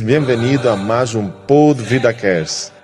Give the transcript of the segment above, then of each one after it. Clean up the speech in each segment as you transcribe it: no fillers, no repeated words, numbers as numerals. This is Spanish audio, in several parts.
Bem-vindo a mais Pod VidaCast.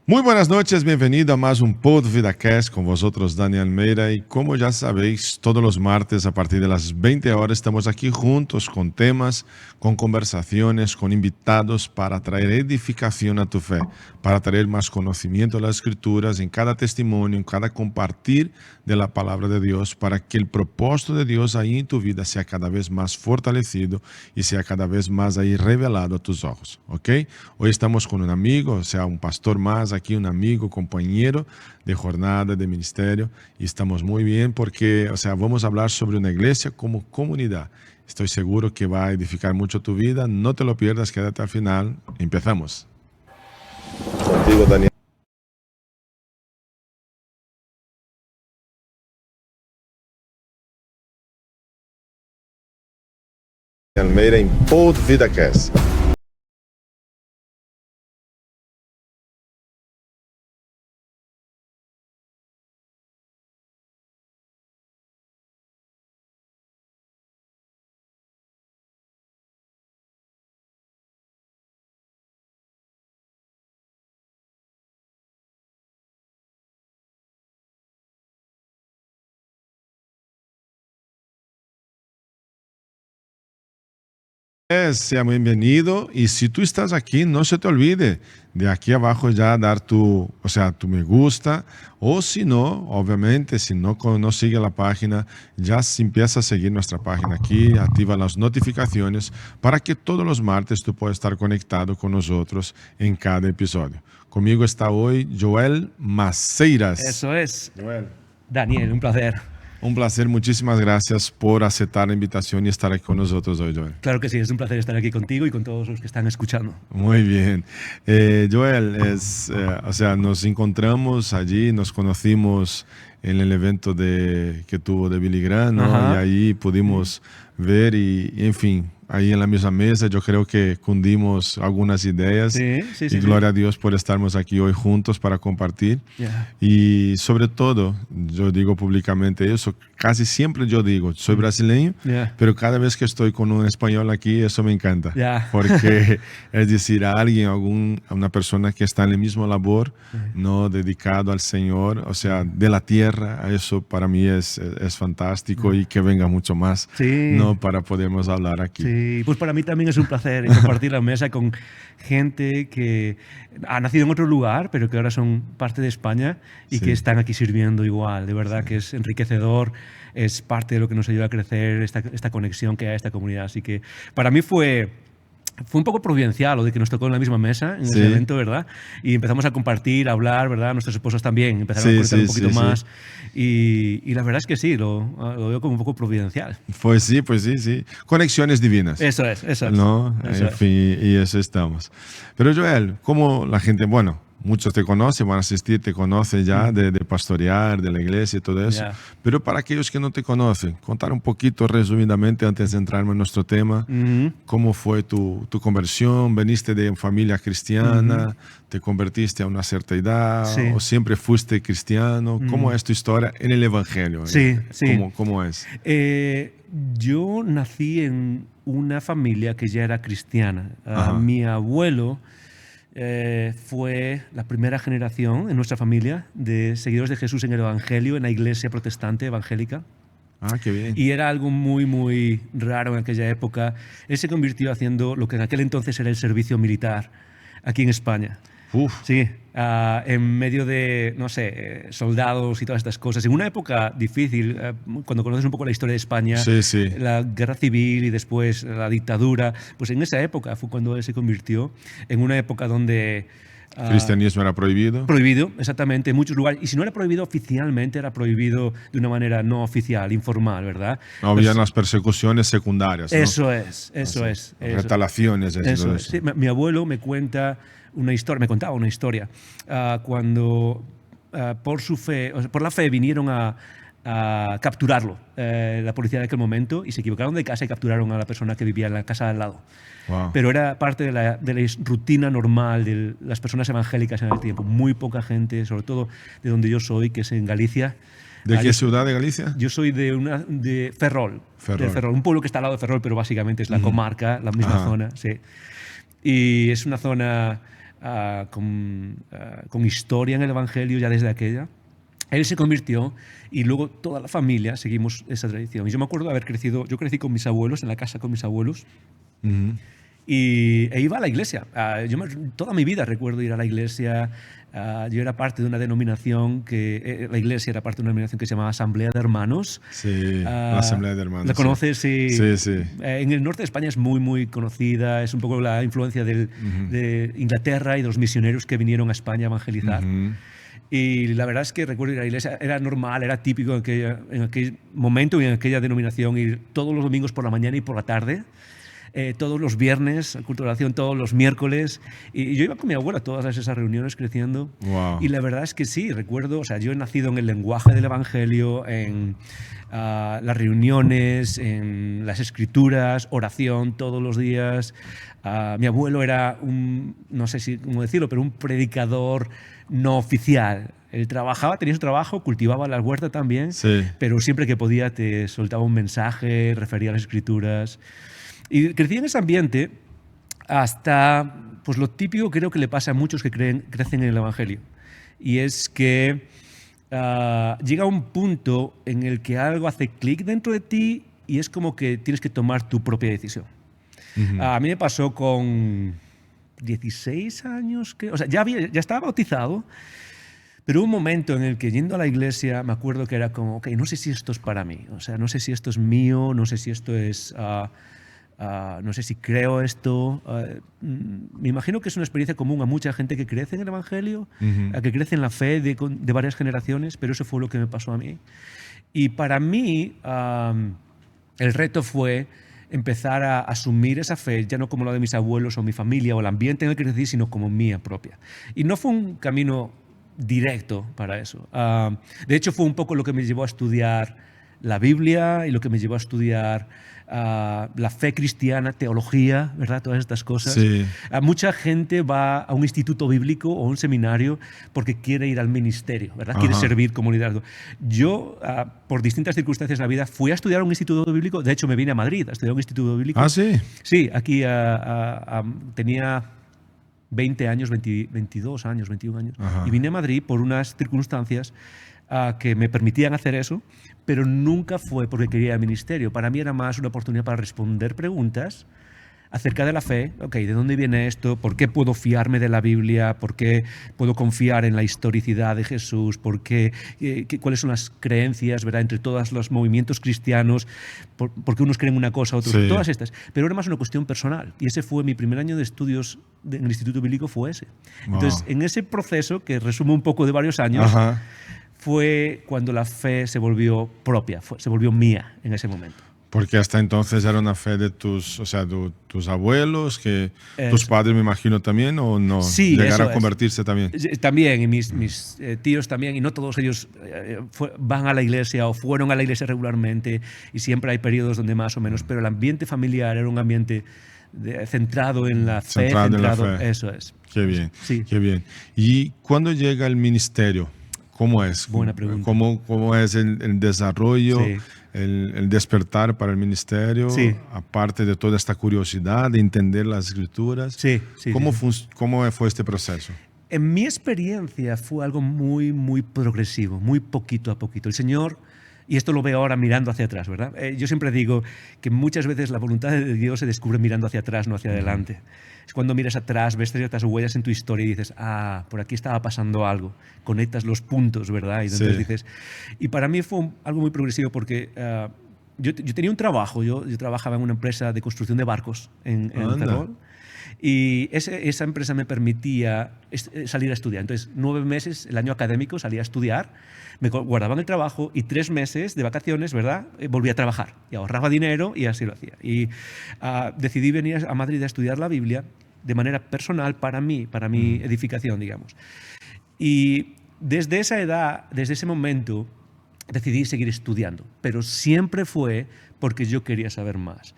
Muy buenas noches, bienvenido a más Pod VidaCast con vosotros, Dani Almeida. Y como ya sabéis, todos los martes a partir de las 20 horas estamos aquí juntos con temas, con conversaciones, con invitados para traer edificación a tu fe, para traer más conocimiento a las Escrituras en cada testimonio, en cada compartir de la palabra de Dios, para que el propósito de Dios ahí en tu vida sea cada vez más fortalecido y sea cada vez más ahí revelado a tus ojos, ¿ok? Hoy estamos con un amigo, o sea, un pastor más aquí, un amigo, compañero de jornada, de ministerio, y estamos muy bien porque, o sea, vamos a hablar sobre una iglesia como comunidad. Estoy seguro que va a edificar mucho tu vida, no te lo pierdas, quédate al final. Empezamos. Contigo, Daniel Almeida en Pod VidaCast. Sea bienvenido, y si tú estás aquí, no se te olvide de aquí abajo ya dar tu, o sea, tu me gusta, o si no, obviamente, si no, no sigue la página, ya se empieza a seguir nuestra página aquí, activa las notificaciones para que todos los martes tú puedas estar conectado con nosotros en cada episodio. Conmigo está hoy Joel Maceiras. Eso es. Joel. Daniel, un placer. Un placer, muchísimas gracias por aceptar la invitación y estar aquí con nosotros hoy, Joel. Claro que sí, es un placer estar aquí contigo y con todos los que están escuchando. Muy bien. Joel, o sea, nos encontramos allí, nos conocimos en el evento que tuvo de Billy Graham, ¿no? Y ahí pudimos ver y, en fin, ahí en la misma mesa yo creo que cundimos algunas ideas. Sí, y gloria a Dios por estarmos aquí hoy juntos para compartir. Y sobre todo, yo digo públicamente eso, casi siempre yo digo, soy brasileño, pero cada vez que estoy con un español aquí, eso me encanta. Porque es decir, a alguien, a una persona que está en la misma labor, no dedicado al Señor, o sea, de la tierra, eso para mí es fantástico y que venga mucho más, ¿no? Para podermos hablar aquí. Sí, pues para mí también es un placer compartir la mesa con gente que ha nacido en otro lugar, pero que ahora son parte de España y que están aquí sirviendo igual. De verdad que es enriquecedor, es parte de lo que nos ayuda a crecer esta conexión que hay a esta comunidad. Así que para mí fue un poco providencial lo de que nos tocó en la misma mesa en ese evento, ¿verdad? Y empezamos a compartir, a hablar, ¿verdad? Nuestros esposos también empezaron a conectar un poquito más. Y la verdad es que sí, lo veo como un poco providencial. Pues sí. Conexiones divinas. Eso es. ¿No? En fin, y eso estamos. Pero Joel, ¿cómo la gente, bueno, muchos te conocen, van a asistir, te conocen ya de pastorear, de la iglesia y todo eso. Pero para aquellos que no te conocen, contar un poquito resumidamente antes de entrar en nuestro tema, ¿cómo fue tu conversión? ¿Veniste de familia cristiana? ¿Te convertiste a una cierta edad? ¿O siempre fuiste cristiano? ¿Cómo es tu historia en el Evangelio? Sí. ¿Cómo es? Yo nací en una familia que ya era cristiana. Mi abuelo fue la primera generación en nuestra familia de seguidores de Jesús en el Evangelio, en la iglesia protestante evangélica. Qué bien. Y era algo muy, muy raro en aquella época. Él se convirtió haciendo lo que en aquel entonces era el servicio militar aquí en España. Sí, en medio de, no sé, soldados y todas estas cosas. En una época difícil, cuando conoces un poco la historia de España, la guerra civil y después la dictadura, pues en esa época fue cuando él se convirtió, en una época donde Cristianismo era prohibido. Prohibido, exactamente, en muchos lugares. Y si no era prohibido oficialmente, era prohibido de una manera no oficial, informal, ¿verdad? No habían las persecuciones secundarias, ¿no? Eso es, eso es. Retalaciones. Eso es. Sí, mi abuelo me cuenta una historia, me contaba una historia, cuando por su fe, o sea, por la fe vinieron a capturarlo, la policía de aquel momento, y se equivocaron de casa y capturaron a la persona que vivía en la casa al lado. Wow. Pero era parte de la rutina normal de las personas evangélicas en el tiempo. Muy poca gente, sobre todo de donde yo soy, que es en Galicia. ¿De qué ciudad de Galicia? Yo soy de Ferrol, Ferrol. de Ferrol, un pueblo que está al lado de Ferrol, pero básicamente es la comarca, la misma zona. Sí. Y es una zona con historia en el Evangelio ya desde aquella. Él se convirtió y luego toda la familia seguimos esa tradición. Y yo me acuerdo de haber crecido, yo crecí con mis abuelos, en la casa con mis abuelos, e iba a la iglesia. Toda mi vida recuerdo ir a la iglesia. Yo era parte de una denominación la iglesia era parte de una denominación que se llamaba Asamblea de Hermanos. Sí, la Asamblea de Hermanos. ¿La conoces? Sí. Sí, sí. En el norte de España es muy, muy conocida. Es un poco la influencia de Inglaterra y de los misioneros que vinieron a España a evangelizar. Y la verdad es que recuerdo ir a la iglesia, era normal, era típico en aquel momento y en aquella denominación ir todos los domingos por la mañana y por la tarde. Todos los viernes, al culto de oración, todos los miércoles. Y yo iba con mi abuela a todas esas reuniones creciendo. Wow. Y la verdad es que sí, recuerdo, o sea, yo he nacido en el lenguaje del Evangelio, en las reuniones, en las escrituras, oración todos los días. Mi abuelo era no sé cómo decirlo, pero un predicador no oficial. Él trabajaba, tenía su trabajo, cultivaba la huerta también, Sí. pero siempre que podía te soltaba un mensaje, refería a las escrituras. Y crecí en ese ambiente hasta pues, lo típico creo que le pasa a muchos que crecen en el Evangelio. Y es que llega un punto en el que algo hace clic dentro de ti y es como que tienes que tomar tu propia decisión. A mí me pasó con 16 años, o sea, ya estaba bautizado, pero hubo un momento en el que yendo a la iglesia me acuerdo que era como, ok, no sé si esto es para mí, o sea, no sé si esto es mío, no sé si esto es... no sé si creo esto. Me imagino que es una experiencia común a mucha gente que crece en el Evangelio, a que crece en la fe de varias generaciones, pero eso fue lo que me pasó a mí. Y para mí el reto fue empezar a asumir esa fe, ya no como la de mis abuelos o mi familia o el ambiente en el que crecí, sino como mía propia. Y no fue un camino directo para eso. De hecho, fue un poco lo que me llevó a estudiar la Biblia y lo que me llevó a estudiar la fe cristiana, teología, ¿verdad? Todas estas cosas. Sí. Mucha gente va a un instituto bíblico o un seminario porque quiere ir al ministerio, ¿verdad? Quiere servir como liderazgo. Yo, por distintas circunstancias de la vida, fui a estudiar a un instituto bíblico. De hecho, me vine a Madrid a estudiar un instituto bíblico. ¿Ah, sí? Sí, aquí tenía 20 años, 22 años, 21 años. Y vine a Madrid por unas circunstancias que me permitían hacer eso, pero nunca fue porque quería el ministerio. Para mí era más una oportunidad para responder preguntas acerca de la fe. Ok, ¿de dónde viene esto? ¿Por qué puedo fiarme de la Biblia? ¿Por qué puedo confiar en la historicidad de Jesús? ¿Por qué, ¿cuáles son las creencias, verdad, entre todos los movimientos cristianos? ¿Por qué unos creen una cosa, otros? Sí. Todas estas. Pero era más una cuestión personal. Y ese fue mi primer año de estudios en el Instituto Bíblico, fue ese. Wow. Entonces, en ese proceso, que resume un poco de varios años, fue cuando la fe se volvió propia, se volvió mía en ese momento. Porque hasta entonces era una fe de tus abuelos, que tus padres me imagino también, o no, sí, llegaron a convertirse también. También, y mis tíos también, y no todos ellos van a la iglesia o fueron a la iglesia regularmente, y siempre hay periodos donde más o menos, pero el ambiente familiar era un ambiente centrado en la fe. Centrado en la fe. Eso es. Qué bien, sí. Qué bien. ¿Y cuándo llega el ministerio? ¿Cómo es? Buena pregunta. ¿Cómo es el desarrollo, sí. el despertar para el ministerio? Sí. Aparte de toda esta curiosidad de entender las escrituras. Sí, ¿Cómo fue este proceso? En mi experiencia fue algo muy, muy progresivo, muy poquito a poquito. El Señor, y esto lo veo ahora mirando hacia atrás, ¿verdad? Yo siempre digo que muchas veces la voluntad de Dios se descubre mirando hacia atrás, no hacia adelante. Es cuando miras atrás, ves ciertas huellas en tu historia y dices, por aquí estaba pasando algo. Conectas los puntos, ¿verdad? Y entonces dices... Y para mí fue algo muy progresivo porque yo tenía un trabajo, yo trabajaba en una empresa de construcción de barcos en Ferrol. Y esa empresa me permitía salir a estudiar. Entonces, 9 meses, el año académico, salía a estudiar, me guardaban el trabajo y 3 meses de vacaciones, ¿verdad? Volvía a trabajar y ahorraba dinero y así lo hacía. Y decidí venir a Madrid a estudiar la Biblia de manera personal para mi edificación, digamos. Y desde esa edad, desde ese momento, decidí seguir estudiando, pero siempre fue porque yo quería saber más.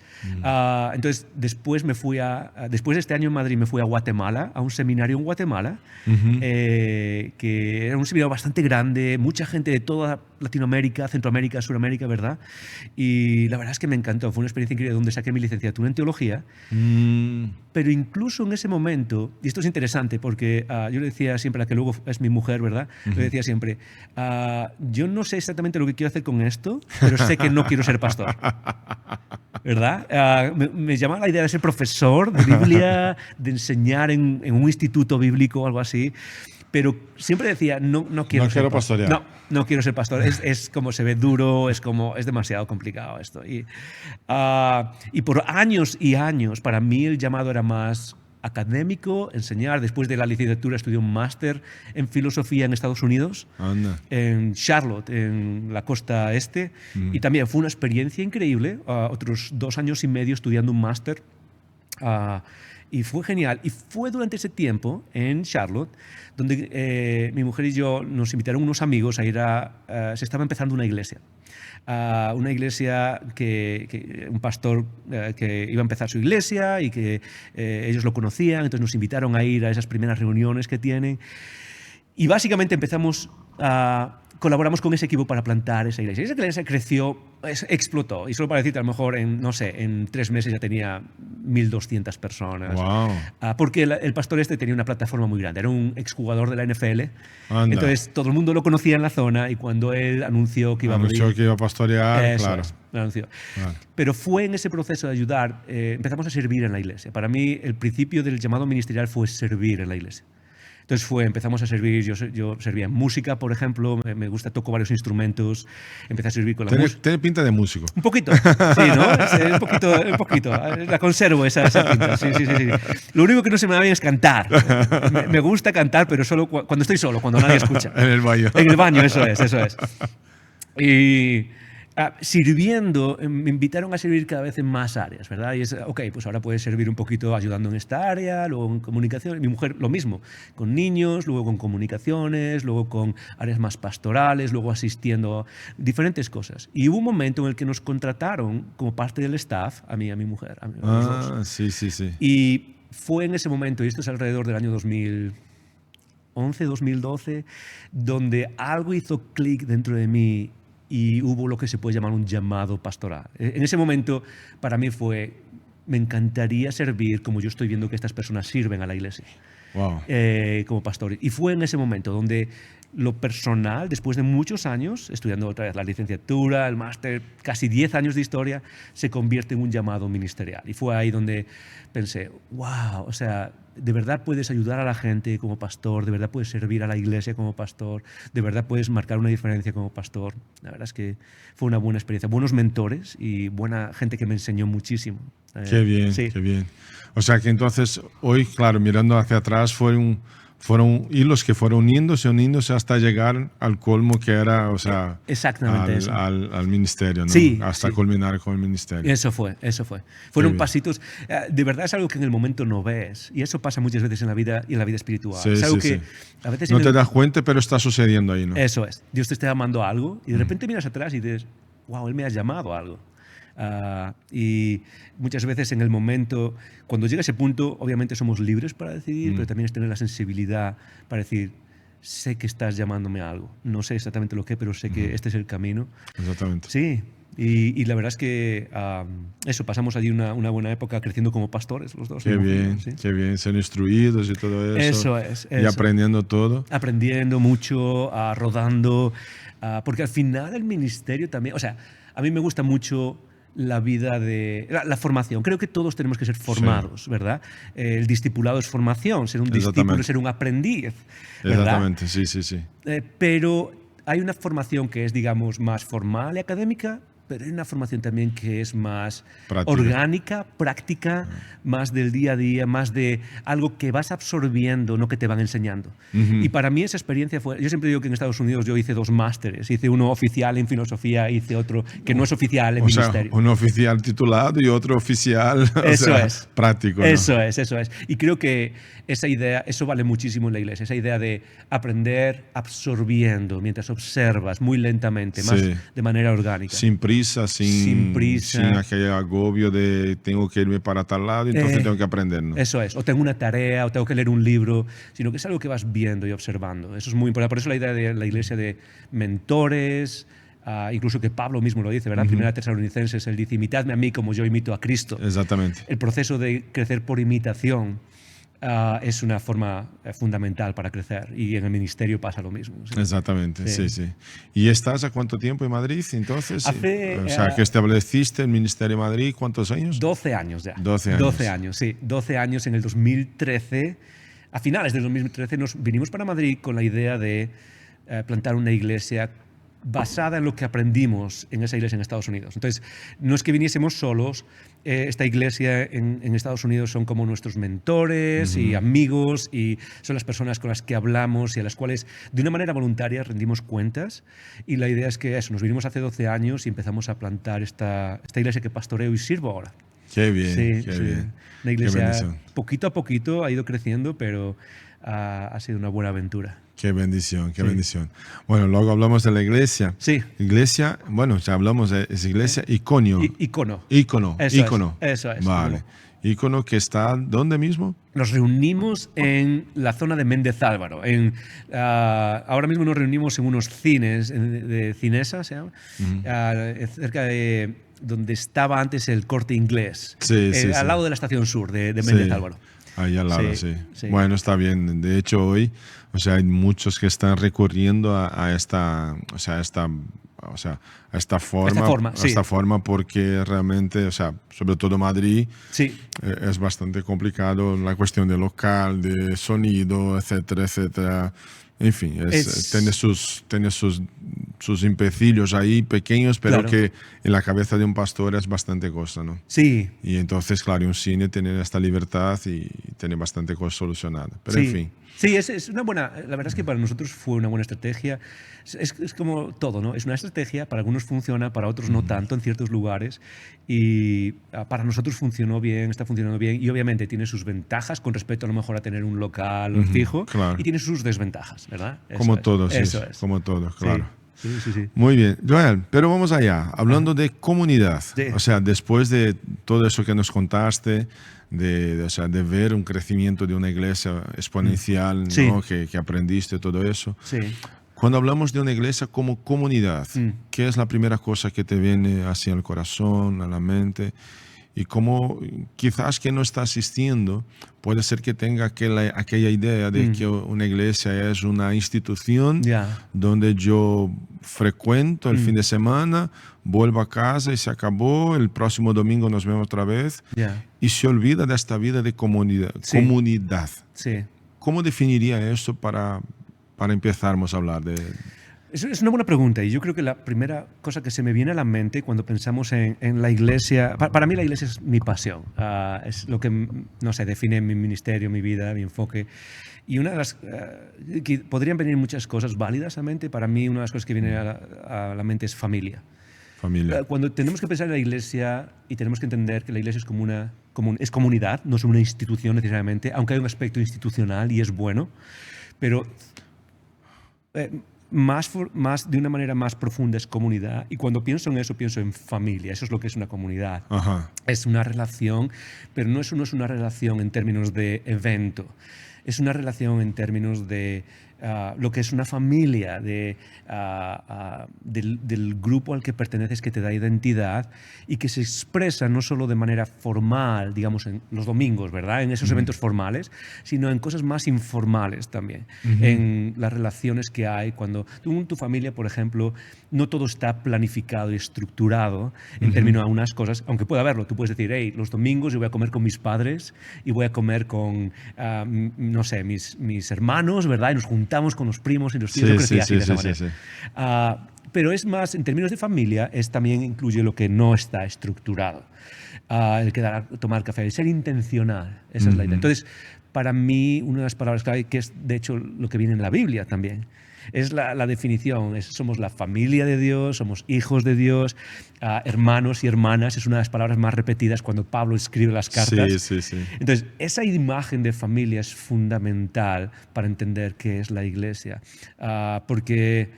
Entonces, después de este año en Madrid, me fui a Guatemala, a un seminario en Guatemala, que era un seminario bastante grande, mucha gente de toda Latinoamérica, Centroamérica, Suramérica, ¿verdad? Y la verdad es que me encantó, fue una experiencia increíble donde saqué mi licenciatura en teología. Pero incluso en ese momento, y esto es interesante porque yo le decía siempre a la que luego es mi mujer, ¿verdad? Le decía siempre, yo no sé exactamente lo que quiero hacer con esto, pero sé que no quiero ser pastor. ¿Verdad? Me llamaba la idea de ser profesor de Biblia, de enseñar en un instituto bíblico o algo así, pero siempre decía, no quiero ser pastorear. No quiero ser pastor. Es como se ve duro, es demasiado complicado esto. Y por años y años, para mí el llamado era más académico, enseñar. Después de la licenciatura estudié un máster en filosofía en Estados Unidos, en Charlotte, en la costa este, y también fue una experiencia increíble, otros 2 años y medio estudiando un máster, y fue genial. Y fue durante ese tiempo en Charlotte donde mi mujer y yo nos invitaron unos amigos a ir se estaba empezando una iglesia. Una iglesia que un pastor que iba a empezar su iglesia y que ellos lo conocían, entonces nos invitaron a ir a esas primeras reuniones que tienen. Y básicamente colaboramos con ese equipo para plantar esa iglesia. Esa iglesia creció, explotó. Y solo para decirte, a lo mejor en 3 meses ya tenía 1.200 personas. Wow. Porque el pastor este tenía una plataforma muy grande. Era un exjugador de la NFL. Anda. Entonces todo el mundo lo conocía en la zona y cuando él anunció que iba a pastorear, claro. Lo anunció. Pero fue en ese proceso de ayudar, empezamos a servir en la iglesia. Para mí el principio del llamado ministerial fue servir en la iglesia. Entonces empezamos a servir, yo servía en música, por ejemplo, me gusta, toco varios instrumentos, empecé a servir con la música. Tiene pinta de músico. Un poquito, sí, ¿no? Un poquito. La conservo esa pinta, sí. Lo único que no se me da bien es cantar. Me gusta cantar, pero solo cuando estoy solo, cuando nadie escucha. En el baño. En el baño, eso es. Y sirviendo, me invitaron a servir cada vez en más áreas, ¿verdad? Y pues ahora puedes servir un poquito ayudando en esta área, luego en comunicación. Mi mujer lo mismo, con niños, luego con comunicaciones, luego con áreas más pastorales, luego asistiendo a diferentes cosas. Y hubo un momento en el que nos contrataron como parte del staff, a mí y a mi mujer. A los dos. Sí. Y fue en ese momento, y esto es alrededor del año 2011, 2012, donde algo hizo clic dentro de mí y hubo lo que se puede llamar un llamado pastoral. En ese momento, para mí me encantaría servir como yo estoy viendo que estas personas sirven a la iglesia. Wow. Como pastores. Y fue en ese momento donde lo personal, después de muchos años, estudiando otra vez la licenciatura, el máster, casi 10 años de historia, se convierte en un llamado ministerial. Y fue ahí donde pensé, wow, o sea, de verdad puedes ayudar a la gente como pastor, de verdad puedes servir a la iglesia como pastor, de verdad puedes marcar una diferencia como pastor. La verdad es que fue una buena experiencia, buenos mentores y buena gente que me enseñó muchísimo. Qué bien, sí. Qué bien. O sea que entonces hoy, claro, mirando hacia atrás, fueron hilos que fueron uniéndose hasta llegar al colmo que era, o sea, exactamente al ministerio, ¿no? Sí, hasta culminar con el ministerio. Eso fue. Fueron pasitos. De verdad es algo que en el momento no ves. Y eso pasa muchas veces en la vida y en la vida espiritual. Sí, es algo sí, que a veces no te das cuenta, pero está sucediendo ahí, ¿no? Eso es. Dios te está llamando a algo y de repente miras atrás y dices, wow, Él me ha llamado a algo. Y muchas veces en el momento, cuando llega ese punto, obviamente somos libres para decidir, pero también es tener la sensibilidad para decir, sé que estás llamándome a algo. No sé exactamente lo que, pero sé que este es el camino. Exactamente. Sí. Y la verdad es que pasamos allí una buena época creciendo como pastores los dos. Qué bien, ¿sí? Qué bien, ser instruidos y todo eso. Eso es. Y aprendiendo todo. Aprendiendo mucho, rodando, porque al final el ministerio también, o sea, a mí me gusta mucho la vida de la formación. Creo que todos tenemos que ser formados, ¿verdad? El discipulado es formación, ser un discípulo es ser un aprendiz, ¿verdad? Exactamente, sí. Pero hay una formación que es, digamos, más formal y académica pero hay una formación también que es más Práctica. orgánica, práctica, más del día a día, más de algo que vas absorbiendo, no que te van enseñando. Y para mí esa experiencia fue... Yo siempre digo que en Estados Unidos yo hice 2 másteres. Hice uno oficial en filosofía, hice otro que no es oficial en ministerio. Uno oficial titulado y otro oficial práctico, ¿no? Eso es. Y creo que esa idea, eso vale muchísimo en la iglesia, esa idea de aprender absorbiendo mientras observas muy lentamente, más de manera orgánica. Sin prisa, sin aquel agobio de tengo que irme para tal lado, entonces tengo que aprender, ¿no? Eso es, o tengo una tarea, o tengo que leer un libro, sino que es algo que vas viendo y observando. Eso es muy importante. Por eso la idea de la iglesia de mentores, incluso que Pablo mismo lo dice, ¿verdad? Primera Tesalonicenses, él dice, imitadme a mí como yo imito a Cristo. Exactamente. El proceso de crecer por imitación es una forma fundamental para crecer, y en el ministerio pasa lo mismo. ¿Sí? Exactamente, sí. ¿Y estás a cuánto tiempo en Madrid entonces? O sea, que estableciste el Ministerio de Madrid, ¿cuántos años? 12 años ya. 12 años. 12 años, sí. 12 años en el 2013. A finales del 2013 nos vinimos para Madrid con la idea de plantar una iglesia basada en lo que aprendimos en esa iglesia en Estados Unidos. Entonces, no es que viniésemos solos. Esta iglesia en Estados Unidos son como nuestros mentores y amigos, y son las personas con las que hablamos y a las cuales de una manera voluntaria rendimos cuentas. Y la idea es que nos vinimos hace 12 años y empezamos a plantar esta iglesia que pastoreo y sirvo ahora. Qué bien, qué bien. La iglesia poquito a poquito ha ido creciendo, pero ha sido una buena aventura. Qué bendición, qué bendición. Bueno, luego hablamos de la iglesia. Sí. Iglesia, bueno, ya hablamos de esa iglesia, Iconio. Icono. Icono. Eso es. Vale. Icono que está, ¿dónde mismo? Nos reunimos en la zona de Méndez Álvaro. Ahora mismo nos reunimos en unos cines, de Cinesa, se llama, cerca de donde estaba antes el Corte Inglés. Al lado de la estación sur de Méndez Álvaro. Ahí al lado, sí. Bueno, está bien. De hecho, hoy, hay muchos que están recurriendo a esta forma porque realmente, sobre todo Madrid, es bastante complicado la cuestión de local, de sonido, etcétera, etcétera. En fin, tiene sus empecillos ahí pequeños, pero que en la cabeza de un pastor es bastante cosa, ¿no? Sí. Y entonces, claro, un cine tiene esta libertad y tiene bastante cosa solucionada. Pero en fin. Sí, es una buena. La verdad es que para nosotros fue una buena estrategia. Es como todo, ¿no? Es una estrategia, para algunos funciona, para otros no tanto en ciertos lugares. Y para nosotros funcionó bien, está funcionando bien. Y obviamente tiene sus ventajas con respecto a lo mejor a tener un local fijo. Claro. Y tiene sus desventajas, ¿verdad? Como todo, como todo, claro. Sí. Muy bien, Joel, pero vamos allá. Hablando de comunidad, después de todo eso que nos contaste, de ver un crecimiento de una iglesia exponencial, ¿no? que aprendiste todo eso. Sí. Cuando hablamos de una iglesia como comunidad, ¿qué es la primera cosa que te viene hacia el corazón, a la mente? Y como quizás quien no está asistiendo puede ser que tenga aquella idea de que una iglesia es una institución donde yo frecuento el fin de semana, vuelvo a casa y se acabó, el próximo domingo nos vemos otra vez, y se olvida de esta vida de comunidad. Sí. ¿Cómo definiría eso para empezarmos a hablar de...? Es una buena pregunta, y yo creo que la primera cosa que se me viene a la mente cuando pensamos en la iglesia, para mí la iglesia es mi pasión, es lo que, no sé, define mi ministerio, mi vida, mi enfoque. Y una de las, que podrían venir muchas cosas válidas a mente, para mí una de las cosas que viene a la mente es familia. Cuando tenemos que pensar en la iglesia y tenemos que entender que la iglesia es comunidad, no es una institución necesariamente, aunque hay un aspecto institucional y es bueno, pero... más de una manera más profunda es comunidad, y cuando pienso en eso pienso en familia. Eso es lo que es una comunidad. Es una relación, pero no es una relación en términos de evento, es una relación en términos de lo que es una familia, del grupo al que perteneces, que te da identidad y que se expresa no solo de manera formal, digamos en los domingos, ¿verdad? En esos eventos formales, sino en cosas más informales también, en las relaciones que hay cuando tú en tu familia, por ejemplo, no todo está planificado y estructurado en términos a unas cosas, aunque pueda haberlo. Tú puedes decir, hey, los domingos yo voy a comer con mis padres y voy a comer con, no sé, mis hermanos, ¿verdad? Y nos juntamos con los primos y los tíos. Yo crecí así de esa manera. pero es más, en términos de familia, también incluye lo que no está estructurado. El quedar a tomar café, el ser intencional, esa es la idea. Entonces, para mí, una de las palabras clave, que es de hecho lo que viene en la Biblia también, es la definición, somos la familia de Dios, somos hijos de Dios, hermanos y hermanas, es una de las palabras más repetidas cuando Pablo escribe las cartas. Sí. Entonces, esa imagen de familia es fundamental para entender qué es la iglesia, porque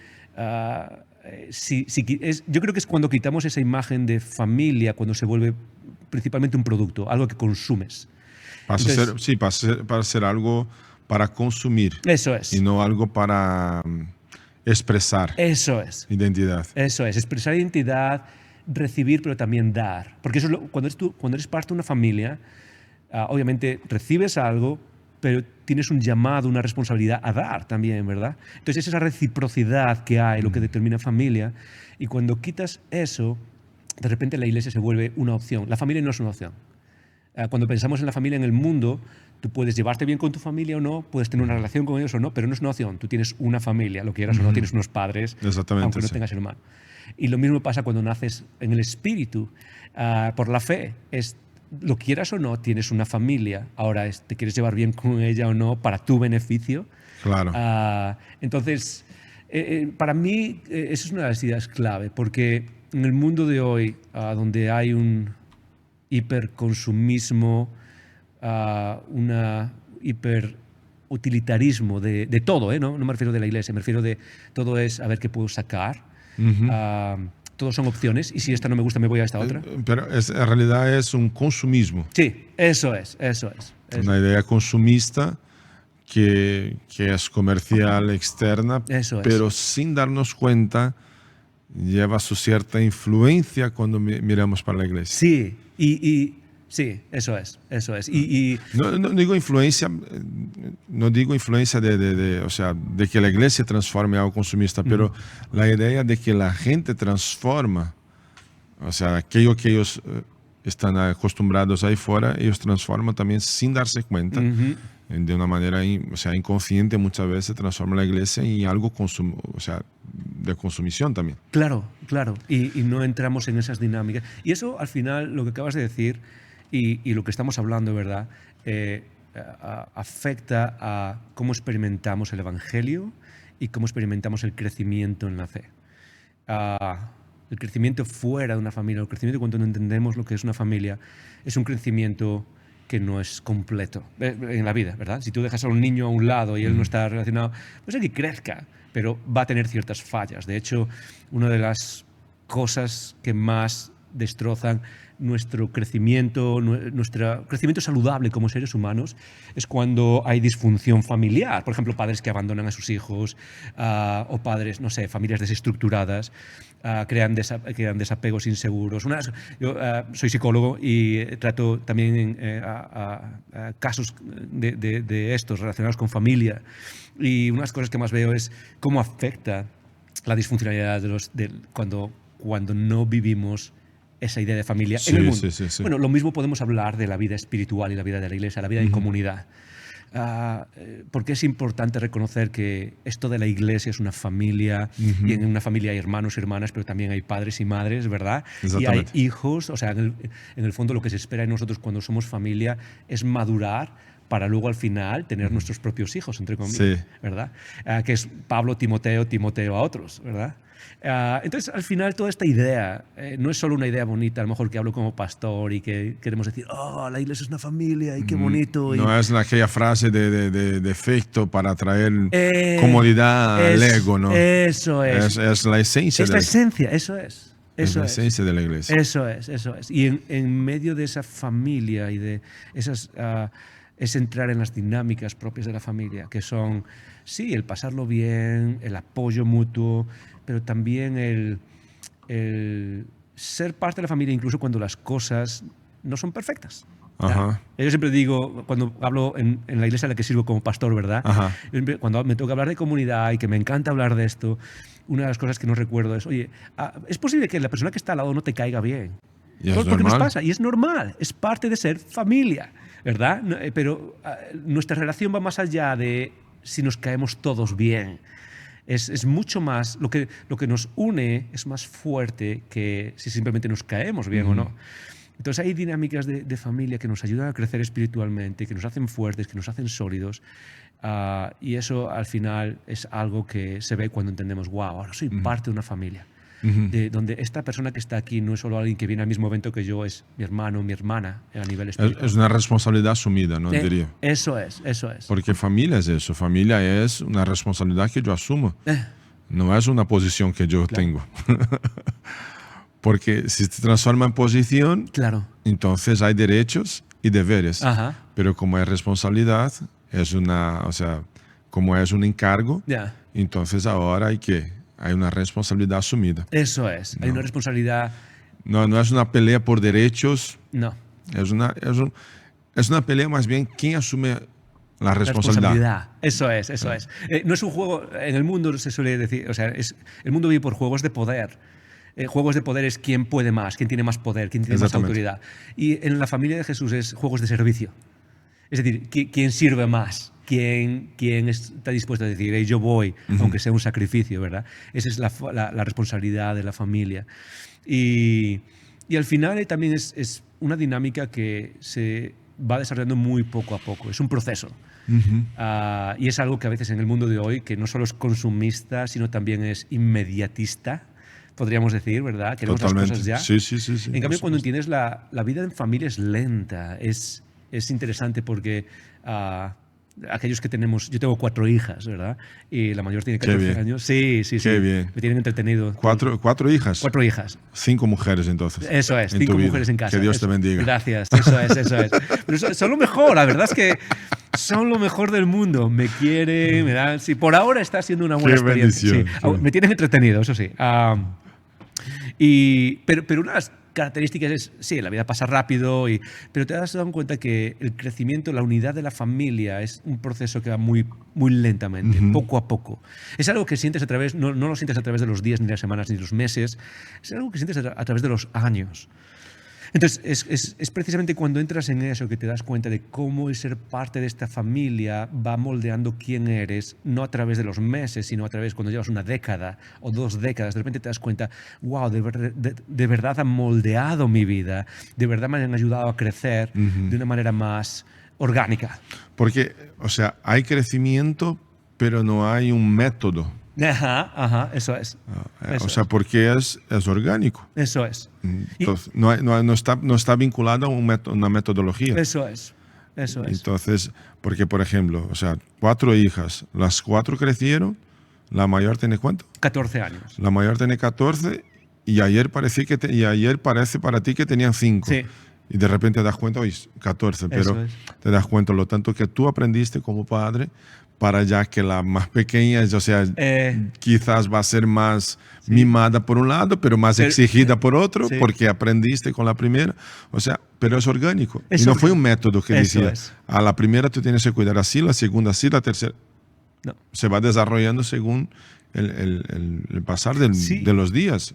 yo creo que es cuando quitamos esa imagen de familia, cuando se vuelve principalmente un producto, algo que consumes. Para ser algo para consumir. Eso es. Y no algo para expresar. Eso es. Identidad. Eso es. Expresar identidad, recibir, pero también dar. Porque eso es cuando eres parte de una familia, obviamente recibes algo, pero tienes un llamado, una responsabilidad a dar también, ¿verdad? Entonces, esa reciprocidad que hay, lo que determina familia. Y cuando quitas eso, de repente la iglesia se vuelve una opción. La familia no es una opción. Cuando pensamos en la familia en el mundo, tú puedes llevarte bien con tu familia o no, puedes tener una relación con ellos o no, pero no es una opción. Tú tienes una familia, lo quieras o no, tienes unos padres, aunque no tengas hermano. Y lo mismo pasa cuando naces en el espíritu, por la fe. Lo quieras o no, tienes una familia. Ahora, ¿te quieres llevar bien con ella o no para tu beneficio? Claro. Entonces, para mí, esa es una de las ideas clave, porque en el mundo de hoy, donde hay un hiperconsumismo, una hiperutilitarismo de todo, no me refiero de la iglesia, me refiero de todo es a ver qué puedo sacar. Todos son opciones y si esta no me gusta me voy a esta otra. Pero en realidad es un consumismo. Sí, eso es. Una idea consumista que es comercial, externa, pero sin darnos cuenta lleva su cierta influencia cuando miramos para la iglesia. Sí, sí, eso es. No digo influencia, de que la iglesia transforme algo consumista, pero la idea de que la gente transforma, o sea, aquello que ellos están acostumbrados ahí fuera, ellos transforman también sin darse cuenta. De una manera inconsciente muchas veces transforma la iglesia en algo de consumición también. Claro. Y no entramos en esas dinámicas. Y eso, al final, lo que acabas de decir y lo que estamos hablando, ¿verdad? Afecta a cómo experimentamos el Evangelio y cómo experimentamos el crecimiento en la fe. El crecimiento fuera de una familia, el crecimiento cuando no entendemos lo que es una familia, es un crecimiento que no es completo en la vida, ¿verdad? Si tú dejas a un niño a un lado y él no está relacionado, pues es que crezca, pero va a tener ciertas fallas. De hecho, una de las cosas que más destrozan nuestro crecimiento saludable como seres humanos es cuando hay disfunción familiar. Por ejemplo, padres que abandonan a sus hijos o padres, no sé, familias desestructuradas, crean desapegos inseguros. Yo soy psicólogo y trato también casos de estos relacionados con familia. Y una de las cosas que más veo es cómo afecta la disfuncionalidad cuando no vivimos esa idea de familia en el mundo. Sí. Bueno, lo mismo podemos hablar de la vida espiritual y la vida de la iglesia, la vida en comunidad. Porque es importante reconocer que esto de la iglesia es una familia, y en una familia hay hermanos y hermanas, pero también hay padres y madres, ¿verdad? Y hay hijos. O sea, en el fondo lo que se espera de nosotros cuando somos familia es madurar para luego al final tener nuestros propios hijos, entre comillas, ¿verdad? Que es Pablo, Timoteo a otros, ¿verdad? Entonces, al final, toda esta idea no es solo una idea bonita, a lo mejor que hablo como pastor y que queremos decir, la iglesia es una familia y qué bonito. No es aquella frase de efecto para traer comodidad al ego, ¿no? Eso es. Es la esencia. Es la esencia, eso es. Es la esencia de la iglesia. Eso es. Y en medio de esa familia y de esas... es entrar en las dinámicas propias de la familia, que son, sí, el pasarlo bien, el apoyo mutuo, pero también el ser parte de la familia incluso cuando las cosas no son perfectas. Yo siempre digo, cuando hablo en la iglesia en la que sirvo como pastor, ¿verdad? Cuando me toca hablar de comunidad y que me encanta hablar de esto, una de las cosas que no recuerdo es, oye, es posible que la persona que está al lado no te caiga bien. Porque nos pasa, y es normal, es parte de ser familia, ¿verdad? Pero nuestra relación va más allá de si nos caemos todos bien. Es mucho más, lo que nos une es más fuerte que si simplemente nos caemos bien o no. Entonces hay dinámicas de familia que nos ayudan a crecer espiritualmente, que nos hacen fuertes, que nos hacen sólidos. Y eso al final es algo que se ve cuando entendemos, wow, ahora soy parte de una familia. Donde esta persona que está aquí no es solo alguien que viene al mismo evento que yo, es mi hermano, mi hermana a nivel espiritual. Es una responsabilidad asumida, ¿no? Diría. Eso es. Porque familia es eso. Familia es una responsabilidad que yo asumo. No es una posición que yo tengo. Porque si se transforma en posición, claro, entonces hay derechos y deberes. Ajá. Pero como es responsabilidad, es una, o sea, como es un encargo, entonces ahora hay una responsabilidad asumida. Eso es. Hay una responsabilidad. No es una pelea por derechos. No. Es una pelea más bien quién asume la responsabilidad. Eso es. No es un juego, en el mundo se suele decir, o sea, el mundo vive por juegos de poder. Juegos de poder es quién puede más, quién tiene más poder, quién tiene más autoridad. Y en la familia de Jesús es juegos de servicio. Es decir, quién sirve más, quién está dispuesto a decir, hey, yo voy, aunque sea un sacrificio, ¿verdad? Esa es la responsabilidad de la familia. Y al final también es una dinámica que se va desarrollando muy poco a poco. Es un proceso. Y es algo que a veces en el mundo de hoy, que no solo es consumista, sino también es inmediatista, podríamos decir, ¿verdad? Queremos las cosas ya. Sí. En cambio, cuando entiendes la vida en familia es lenta, es interesante porque aquellos que tenemos, yo tengo 4 hijas, ¿verdad? Y la mayor tiene 14 años. Sí. Qué bien. Me tienen entretenido. ¿4 hijas? 4 hijas. 5 mujeres entonces. Eso es, 5 mujeres en casa. Que Dios te bendiga. Gracias, eso es. Pero son lo mejor, la verdad es que son lo mejor del mundo. Me quieren, me dan. Sí, por ahora está siendo una buena experiencia. Sí. Me tienen entretenido, eso sí. Pero unas características es, sí, la vida pasa rápido, pero te has dado cuenta que el crecimiento, la unidad de la familia es un proceso que va muy, muy lentamente, poco a poco. Es algo que sientes a través, no lo sientes a través de los días, ni las semanas, ni los meses, es algo que sientes a través de los años. Entonces, es precisamente cuando entras en eso que te das cuenta de cómo el ser parte de esta familia va moldeando quién eres, no a través de los meses, sino a través cuando llevas una década o 2 décadas. De repente te das cuenta, wow, de verdad han moldeado mi vida, de verdad me han ayudado a crecer de una manera más orgánica. Porque, o sea, hay crecimiento, pero no hay un método. Ajá, eso es. O sea, porque es orgánico. Eso es. Entonces, no está vinculado a una metodología. Eso es. Entonces, porque, por ejemplo, o sea, 4 hijas, las 4 crecieron, la mayor tiene ¿cuánto? 14 años. La mayor tiene 14 y ayer parece para ti que tenían 5. Sí. Y de repente te das cuenta, oye, 14, pero te das cuenta, lo tanto que tú aprendiste como padre para ya que la más pequeña, o sea, quizás va a ser más mimada por un lado, pero más exigida por otro, porque aprendiste con la primera. O sea, pero es orgánico. Y no fue un método que decía, a la primera tú tienes que cuidar así, la segunda así, la tercera. No. Se va desarrollando según el pasar de los días,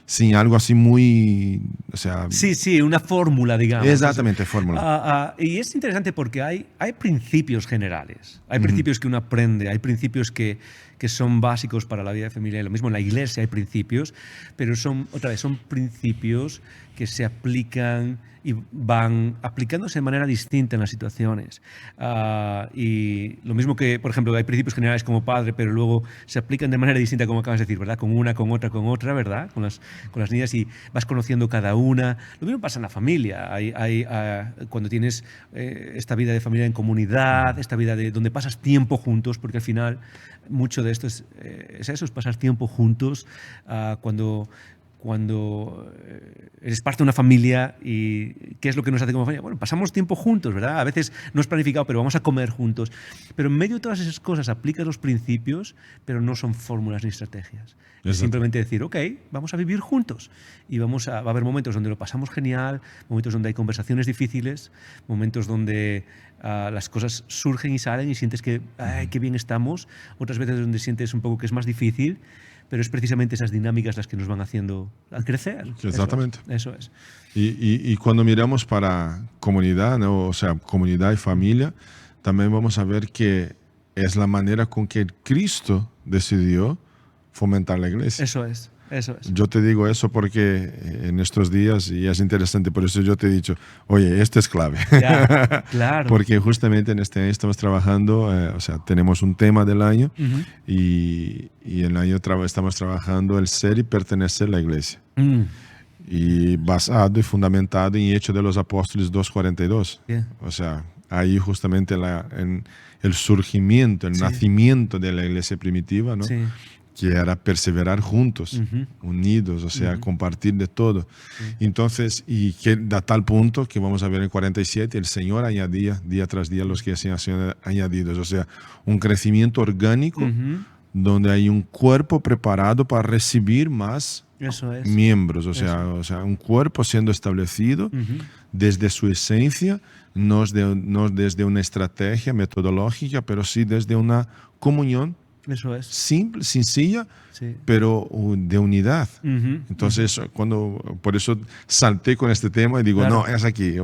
sin algo así muy, o sea... Sí, una fórmula, digamos. Exactamente, fórmula. Y es interesante porque hay principios generales, hay principios que uno aprende, hay principios que son básicos para la vida de familia. Lo mismo en la iglesia hay principios, pero son principios que se aplican y van aplicándose de manera distinta en las situaciones. Y lo mismo que, por ejemplo, hay principios generales como padre, pero luego se aplican de manera distinta, como acabas de decir, ¿verdad? Con una, con otra, ¿verdad? Con las niñas y vas conociendo cada una. Lo mismo pasa en la familia. Cuando tienes esta vida de familia en comunidad, esta vida de donde pasas tiempo juntos, porque al final mucho de esto es eso, es pasar tiempo juntos cuando eres parte de una familia. ¿Y qué es lo que nos hace como familia? Bueno, pasamos tiempo juntos, ¿verdad? A veces no es planificado, pero vamos a comer juntos. Pero en medio de todas esas cosas aplicas los principios, pero no son fórmulas ni estrategias. Es simplemente decir, ok, vamos a vivir juntos. Y va a haber momentos donde lo pasamos genial, momentos donde hay conversaciones difíciles, momentos donde las cosas surgen y salen y sientes que, ay, qué bien estamos. Otras veces donde sientes un poco que es más difícil. Pero es precisamente esas dinámicas las que nos van haciendo crecer. Exactamente. Eso es. Y cuando miramos para comunidad, ¿no? O sea, comunidad y familia, también vamos a ver que es la manera con que Cristo decidió fomentar la iglesia. Eso es. Yo te digo eso porque en estos días, y es interesante, por eso yo te he dicho, oye, esto es clave. Ya, claro. Porque justamente en este año estamos trabajando, o sea, tenemos un tema del año y en el año estamos trabajando el ser y pertenecer a la iglesia. Y basado y fundamentado en Hechos de los Apóstoles 2:42. Yeah. O sea, ahí justamente en el surgimiento, el nacimiento de la iglesia primitiva, ¿no? Sí. Que era perseverar juntos, unidos, o sea, compartir de todo. Entonces, y que a tal punto que vamos a ver en 47, el Señor añadía día tras día los que hacían sido añadidos, o sea, un crecimiento orgánico donde hay un cuerpo preparado para recibir más Eso es. miembros, o sea, un cuerpo siendo establecido desde su esencia, no desde una estrategia metodológica, pero sí desde una comunión. Eso es. Simple, sencilla, Sí. pero de unidad. Entonces, por eso salté con este tema y digo, Claro. no, es aquí.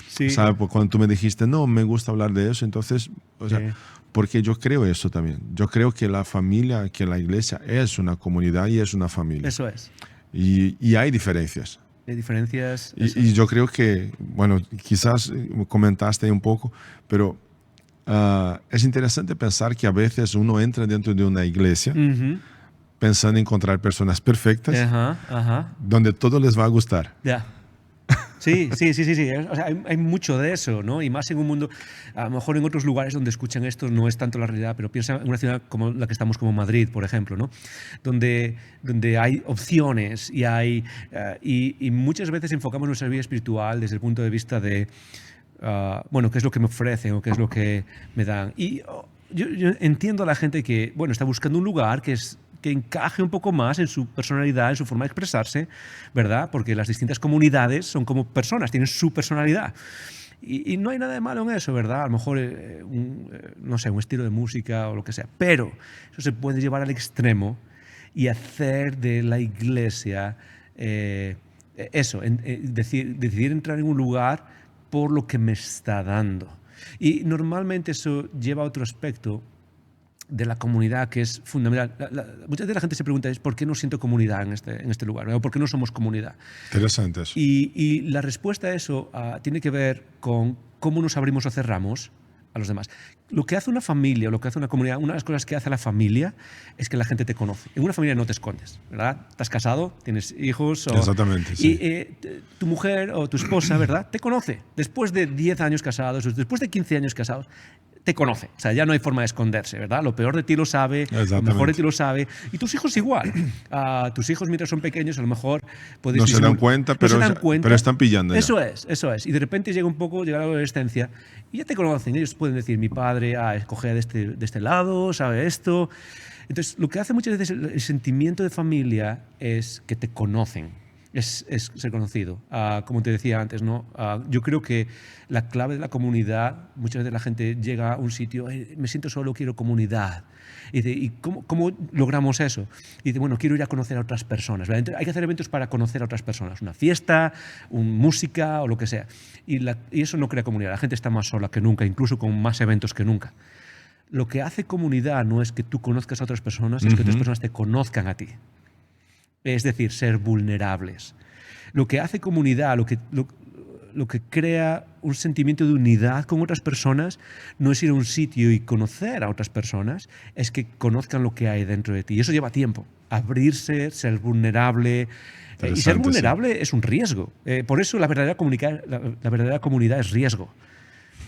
Sí. ¿Sabes? Pues cuando tú me dijiste, no, me gusta hablar de eso, entonces, o sea, porque yo creo eso también. Yo creo que la familia, que la iglesia es una comunidad y es una familia. Eso es. Y hay diferencias. Hay diferencias. Y yo creo que, bueno, quizás comentaste ahí un poco, pero es interesante pensar que a veces uno entra dentro de una iglesia pensando en encontrar personas perfectas donde todo les va a gustar. Ya. Sí. O sea, hay mucho de eso, ¿no? Y más en un mundo, a lo mejor en otros lugares donde escuchan esto no es tanto la realidad, pero piensa en una ciudad como la que estamos, como Madrid, por ejemplo, ¿no? Donde hay opciones y muchas veces enfocamos nuestra vida espiritual desde el punto de vista de bueno, qué es lo que me ofrecen o qué es lo que me dan. Y yo entiendo a la gente que, bueno, está buscando un lugar que encaje un poco más en su personalidad, en su forma de expresarse, ¿verdad? Porque las distintas comunidades son como personas, tienen su personalidad. Y no hay nada de malo en eso, ¿verdad? A lo mejor, no sé, un estilo de música o lo que sea. Pero eso se puede llevar al extremo y hacer de la iglesia decidir entrar en un lugar por lo que me está dando. Y normalmente eso lleva a otro aspecto de la comunidad que es fundamental. Muchas veces la gente se pregunta ¿por qué no siento comunidad en este lugar? ¿O por qué no somos comunidad? Interesante eso. Y la respuesta a eso tiene que ver con cómo nos abrimos o cerramos a los demás. Lo que hace una familia o lo que hace una comunidad, una de las cosas que hace la familia es que la gente te conoce. En una familia no te escondes, ¿verdad? Estás casado, tienes hijos. Exactamente, sí. Y tu mujer o tu esposa, ¿verdad? Te conoce. Después de 10 años casados, después de 15 años casados, te conoce. O sea, ya no hay forma de esconderse, ¿verdad? Lo peor de ti lo sabe, lo mejor de ti lo sabe. Y tus hijos igual. Tus hijos mientras son pequeños a lo mejor no se dan cuenta, pero están pillando ya. Eso es. Y de repente llega la adolescencia y ya te conocen. Ellos pueden decir, mi padre escogea de este lado, sabe esto. Entonces, lo que hace muchas veces el sentimiento de familia es que te conocen. Es ser conocido. Como te decía antes, ¿no? Yo creo que la clave de la comunidad, muchas veces la gente llega a un sitio, me siento solo, quiero comunidad. Y dice, ¿y cómo logramos eso? Y dice, bueno, quiero ir a conocer a otras personas. ¿Verdad? Hay que hacer eventos para conocer a otras personas. Una fiesta, música o lo que sea. Y eso no crea comunidad. La gente está más sola que nunca, incluso con más eventos que nunca. Lo que hace comunidad no es que tú conozcas a otras personas, es que otras personas te conozcan a ti. Es decir, ser vulnerables. Lo que hace comunidad, lo que crea un sentimiento de unidad con otras personas, no es ir a un sitio y conocer a otras personas, es que conozcan lo que hay dentro de ti. Y eso lleva tiempo. Abrirse, ser vulnerable. Y ser vulnerable es un riesgo. Por eso la verdadera comunidad es riesgo.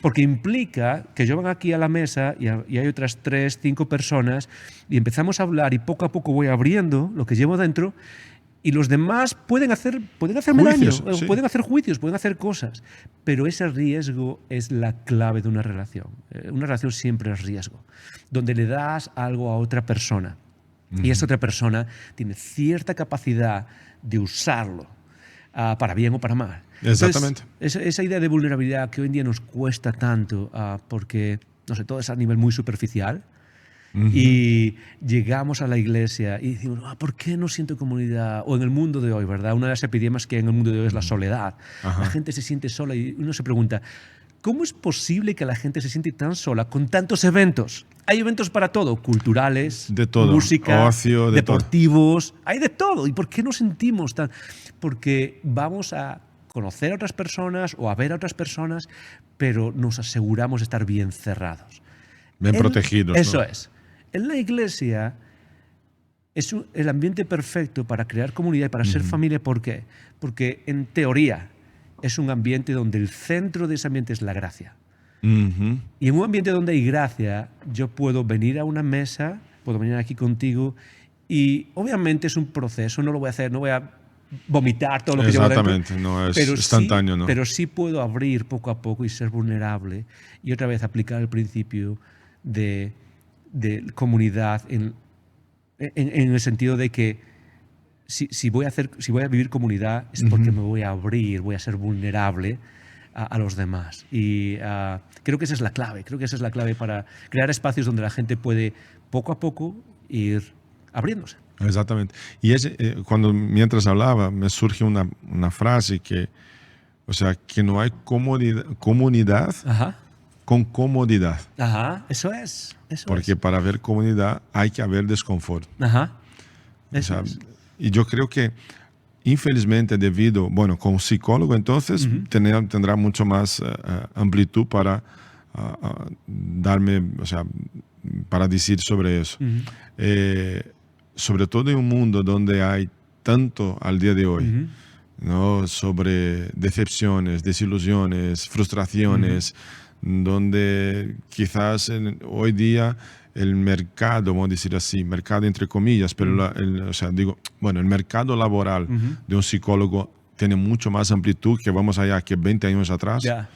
Porque implica que yo venga aquí a la mesa y hay otras 3, 5 personas y empezamos a hablar y poco a poco voy abriendo lo que llevo dentro y los demás pueden hacerme daño, sí. pueden hacer juicios, pueden hacer cosas. Pero ese riesgo es la clave de una relación. Una relación siempre es riesgo, donde le das algo a otra persona y esa otra persona tiene cierta capacidad de usarlo para bien o para mal. Exactamente. Entonces, esa idea de vulnerabilidad que hoy en día nos cuesta tanto porque, no sé, todo es a nivel muy superficial y llegamos a la iglesia y decimos, ¿por qué no siento comunidad? O en el mundo de hoy, ¿verdad? Una de las epidemias que hay en el mundo de hoy es la soledad. La gente se siente sola y uno se pregunta, ¿cómo es posible que la gente se siente tan sola con tantos eventos? Hay eventos para todo, culturales, de todo, música, ocio, de deportivos, hay de todo. ¿Y por qué nos sentimos tan...? Porque vamos a conocer a otras personas o a ver a otras personas, pero nos aseguramos de estar bien cerrados. bien protegidos. Eso ¿no? es. En la iglesia es el ambiente perfecto para crear comunidad y para ser familia. ¿Por qué? Porque en teoría es un ambiente donde el centro de ese ambiente es la gracia. Ujú. Y en un ambiente donde hay gracia, yo puedo venir a una mesa, puedo venir aquí contigo y obviamente es un proceso, no lo voy a hacer, no voy a vomitar todo lo que llevo dentro. Exactamente, no es Pero instantáneo, ¿no? Pero sí puedo abrir poco a poco y ser vulnerable y otra vez aplicar el principio de comunidad en el sentido de que si voy a vivir comunidad es porque me voy a abrir, voy a ser vulnerable a los demás. Y creo que esa es la clave. Creo que esa es la clave para crear espacios donde la gente puede poco a poco ir abriéndose. Exactamente. Y mientras hablaba, me surge una frase que, o sea, que no hay comunidad Ajá. con comodidad. Ajá. Eso es. Eso Porque es. para haber comunidad hay que haber desconfort. Ajá. O Eso sea, es. y yo creo que, infelizmente, bueno, con psicólogo, entonces tendrá mucho más amplitud para darme, o sea, para decir sobre eso. Sobre todo en un mundo donde hay tanto al día de hoy, ¿no? Sobre decepciones, desilusiones, frustraciones, donde quizás hoy día el mercado, vamos a decir así, mercado entre comillas, pero o sea, digo, bueno, el mercado laboral de un psicólogo tiene mucho más amplitud que vamos allá que 20 años atrás, Ya.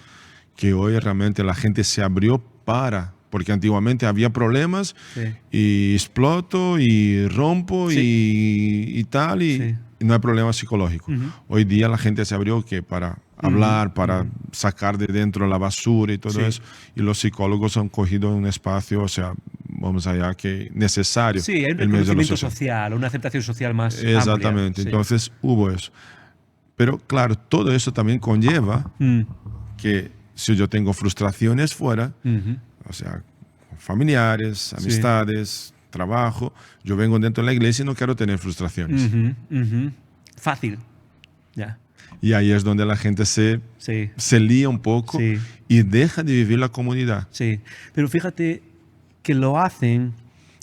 que hoy realmente la gente se abrió porque antiguamente había problemas y exploto y rompo y tal y no hay problema psicológico. Hoy día la gente se abrió para hablar, para sacar de dentro la basura y todo eso, y los psicólogos han cogido un espacio, o sea, vamos allá, que necesario. Sí, hay un en medio de lo reconocimiento social, una aceptación social más Exactamente, amplia. entonces hubo eso. Pero claro, todo eso también conlleva que si yo tengo frustraciones fuera, o sea, familiares, amistades, trabajo, yo vengo dentro de la iglesia y no quiero tener frustraciones. Fácil. Ya. Y ahí es donde la gente se lía un poco y deja de vivir la comunidad. Sí, pero fíjate que lo hacen,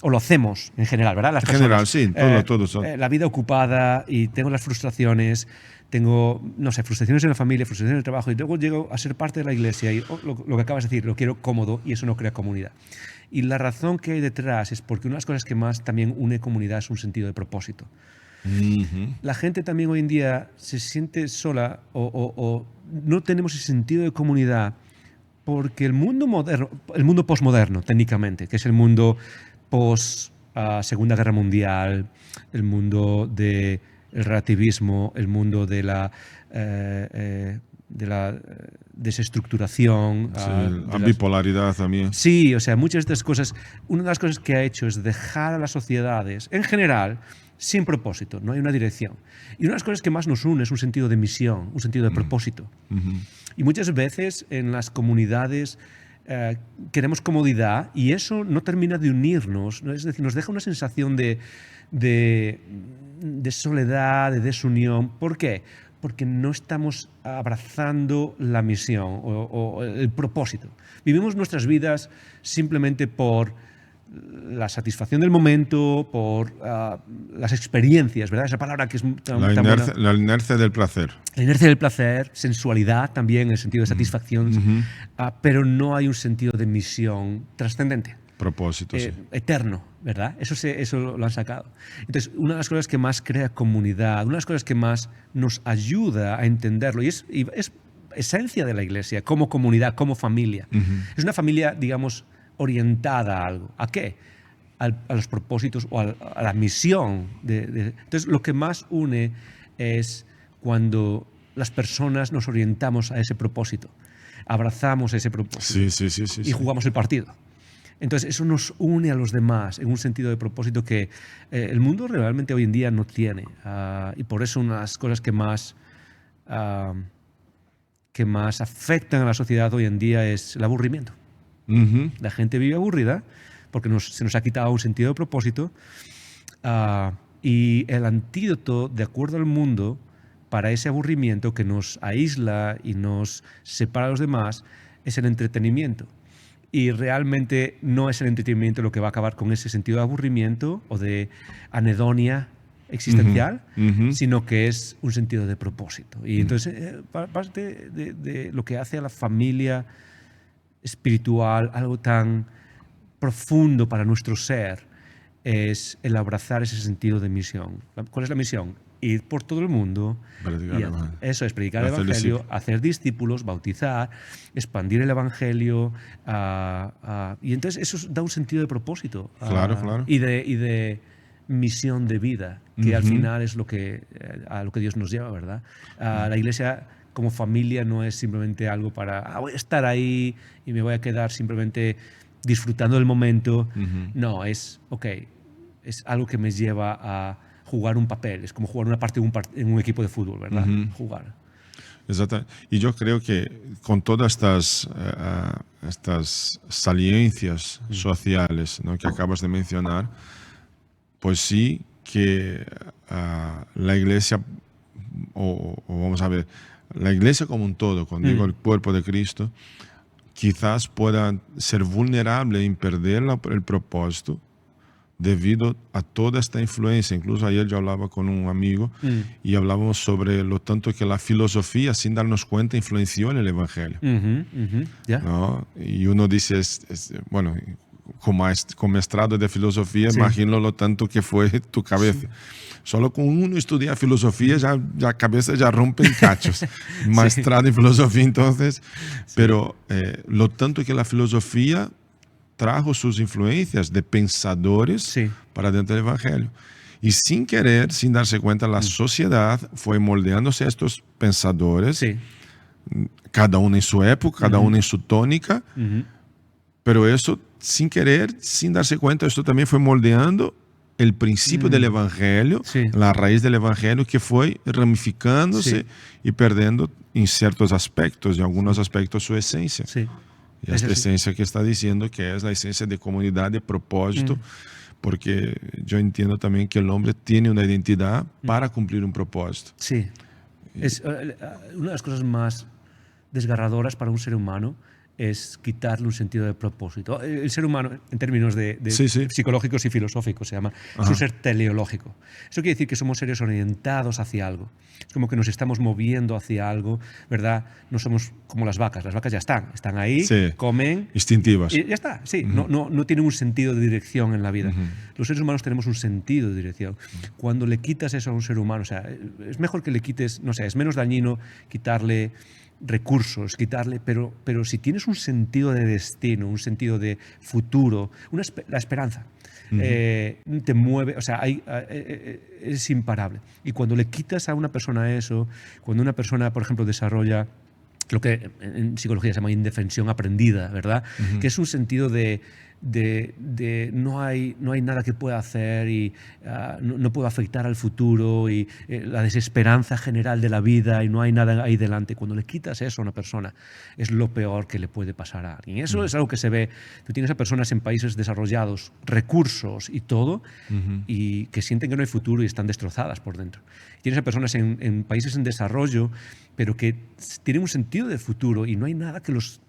o lo hacemos en general, ¿verdad? Las En general, personas. sí, todos. La vida ocupada y tengo las frustraciones, tengo, no sé, frustraciones en la familia, frustraciones en el trabajo y luego llego a ser parte de la iglesia y lo que acabas de decir, lo quiero cómodo y eso no crea comunidad. Y la razón que hay detrás es porque una de las cosas que más también une comunidad es un sentido de propósito. La gente también hoy en día se siente sola o no tenemos ese sentido de comunidad porque el mundo moderno, el mundo posmoderno técnicamente, que es el mundo post Segunda Guerra Mundial, el mundo del relativismo, el mundo de la desestructuración. La bipolaridad también. Sí, o sea, muchas de estas cosas, una de las cosas que ha hecho es dejar a las sociedades, en general, sin propósito, no hay una dirección. Y una de las cosas que más nos une es un sentido de misión, un sentido de propósito. Y muchas veces en las comunidades queremos comodidad y eso no termina de unirnos, ¿no? Es decir, nos deja una sensación de soledad, de desunión. ¿Por qué? Porque no estamos abrazando la misión o el propósito. Vivimos nuestras vidas simplemente por la satisfacción del momento, por las experiencias, ¿verdad? Esa palabra que es tan buena. La inercia del placer. La inercia del placer, sensualidad también, en el sentido de satisfacción, pero no hay un sentido de misión trascendente. Propósito, sí. Eterno, ¿verdad? Eso lo han sacado. Entonces, una de las cosas que más crea comunidad, una de las cosas que más nos ayuda a entenderlo, y es esencia de la iglesia, como comunidad, como familia. Es una familia, digamos, orientada a algo. ¿A qué? A los propósitos o a la misión. Entonces, lo que más une es cuando las personas nos orientamos a ese propósito, abrazamos ese propósito y jugamos el partido. Entonces, eso nos une a los demás en un sentido de propósito que el mundo realmente hoy en día no tiene. Y por eso una de las cosas que más que más afectan a la sociedad hoy en día es el aburrimiento. La gente vive aburrida porque se nos ha quitado un sentido de propósito, y el antídoto, de acuerdo al mundo, para ese aburrimiento que nos aísla y nos separa de los demás, es el entretenimiento. Y realmente no es el entretenimiento lo que va a acabar con ese sentido de aburrimiento o de anedonia existencial, sino que es un sentido de propósito. Y entonces, parte de lo que hace a la familia espiritual algo tan profundo para nuestro ser es el abrazar ese sentido de misión. ¿Cuál es la misión? Ir por todo el mundo. Eso es, predicar el Evangelio, hacer discípulos, bautizar, expandir el Evangelio. Y entonces eso da un sentido de propósito. Claro. Y de misión de vida, que al final es a lo que Dios nos lleva, ¿verdad? La Iglesia como familia no es simplemente algo para voy a estar ahí y me voy a quedar simplemente disfrutando del momento. No, es algo que me lleva a jugar un papel. Es como jugar una parte en un equipo de fútbol, ¿verdad? Jugar. Exacto. Y yo creo que con todas estas saliencias sociales, ¿no?, que acabas de mencionar, pues sí que la Iglesia, o vamos a ver, la Iglesia como un todo, cuando digo el cuerpo de Cristo, quizás pueda ser vulnerable en perder el propósito debido a toda esta influencia. Incluso ayer yo hablaba con un amigo y hablábamos sobre lo tanto que la filosofía, sin darnos cuenta, influenció en el Evangelio. ¿No? Y uno dice, bueno, con mestrado de filosofía, imagino lo tanto que fue tu cabeza. Solo con uno estudiar filosofía, ya la cabeza ya rompe en cachos. Maestrado en filosofía, entonces. Pero lo tanto que la filosofía trajo sus influencias de pensadores para dentro del Evangelio. Y sin querer, sin darse cuenta, la sociedad fue moldeándose a estos pensadores, cada uno en su época, cada uno en su tónica, pero eso, sin querer, sin darse cuenta, esto también fue moldeando el principio del Evangelio, la raíz del Evangelio, que fue ramificándose y perdiendo en ciertos aspectos, en algunos aspectos, su esencia. Y esta esencia que está diciendo que es la esencia de comunidad, de propósito, porque yo entiendo también que el hombre tiene una identidad para cumplir un propósito. Sí. Es una de las cosas más desgarradoras para un ser humano es quitarle un sentido de propósito. El ser humano, en términos de psicológicos y filosóficos, se llama, es un ser teleológico. Eso quiere decir que somos seres orientados hacia algo. Es como que nos estamos moviendo hacia algo, ¿verdad? No somos como las vacas. Las vacas ya están ahí, comen. Instintivas. Y ya está, no tienen un sentido de dirección en la vida. Los seres humanos tenemos un sentido de dirección. Cuando le quitas eso a un ser humano, o sea, es mejor que le quites, no sé, es menos dañino quitarle recursos, pero si tienes un sentido de destino, un sentido de futuro, la esperanza, te mueve, o sea, es imparable. Y cuando le quitas a una persona eso, cuando una persona, por ejemplo, desarrolla lo que en psicología se llama indefensión aprendida, ¿verdad? Que es un sentido de no hay nada que pueda hacer y no puedo afectar al futuro y la desesperanza general de la vida y no hay nada ahí delante. Cuando le quitas eso a una persona, es lo peor que le puede pasar a alguien. Eso es algo que se ve. Tú tienes a personas en países desarrollados, recursos y todo, y que sienten que no hay futuro y están destrozadas por dentro. Tienes a personas en países en desarrollo, pero que tienen un sentido de futuro y no hay nada que los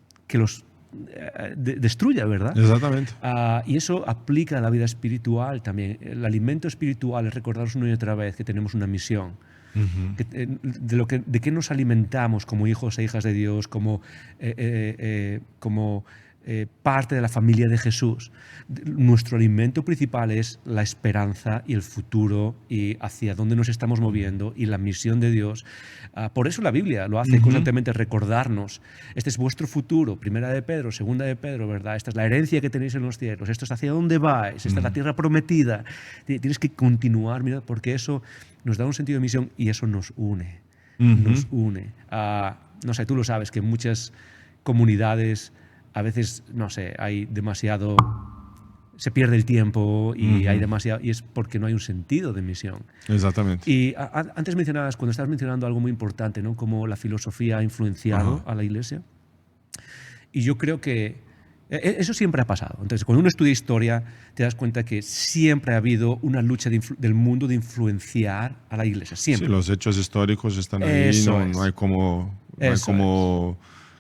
destruya, ¿verdad? Exactamente. Y eso aplica a la vida espiritual también. El alimento espiritual es recordaros una y otra vez que tenemos una misión. De qué nos alimentamos como hijos e hijas de Dios, como parte de la familia de Jesús. Nuestro alimento principal es la esperanza y el futuro y hacia dónde nos estamos moviendo y la misión de Dios. Por eso la Biblia lo hace constantemente, recordarnos. Este es vuestro futuro, primera de Pedro, segunda de Pedro, ¿verdad? Esta es la herencia que tenéis en los cielos, esto es hacia dónde vais, esta es la tierra prometida. Tienes que continuar, mira, porque eso nos da un sentido de misión y eso nos une. Nos une. No sé, tú lo sabes, que en muchas comunidades a veces, no sé, hay demasiado se pierde el tiempo y hay demasiado, y es porque no hay un sentido de misión. Exatamente. Y antes mencionabas, cuando estabas mencionando algo muy importante, ¿no? Cómo la filosofía ha influenciado a la Iglesia. Y yo creo que eso siempre ha pasado. Entonces, cuando uno estudia historia, te das cuenta que siempre ha habido una lucha del mundo de influenciar a la Iglesia. Siempre. Sí, los hechos históricos están ahí, no hay como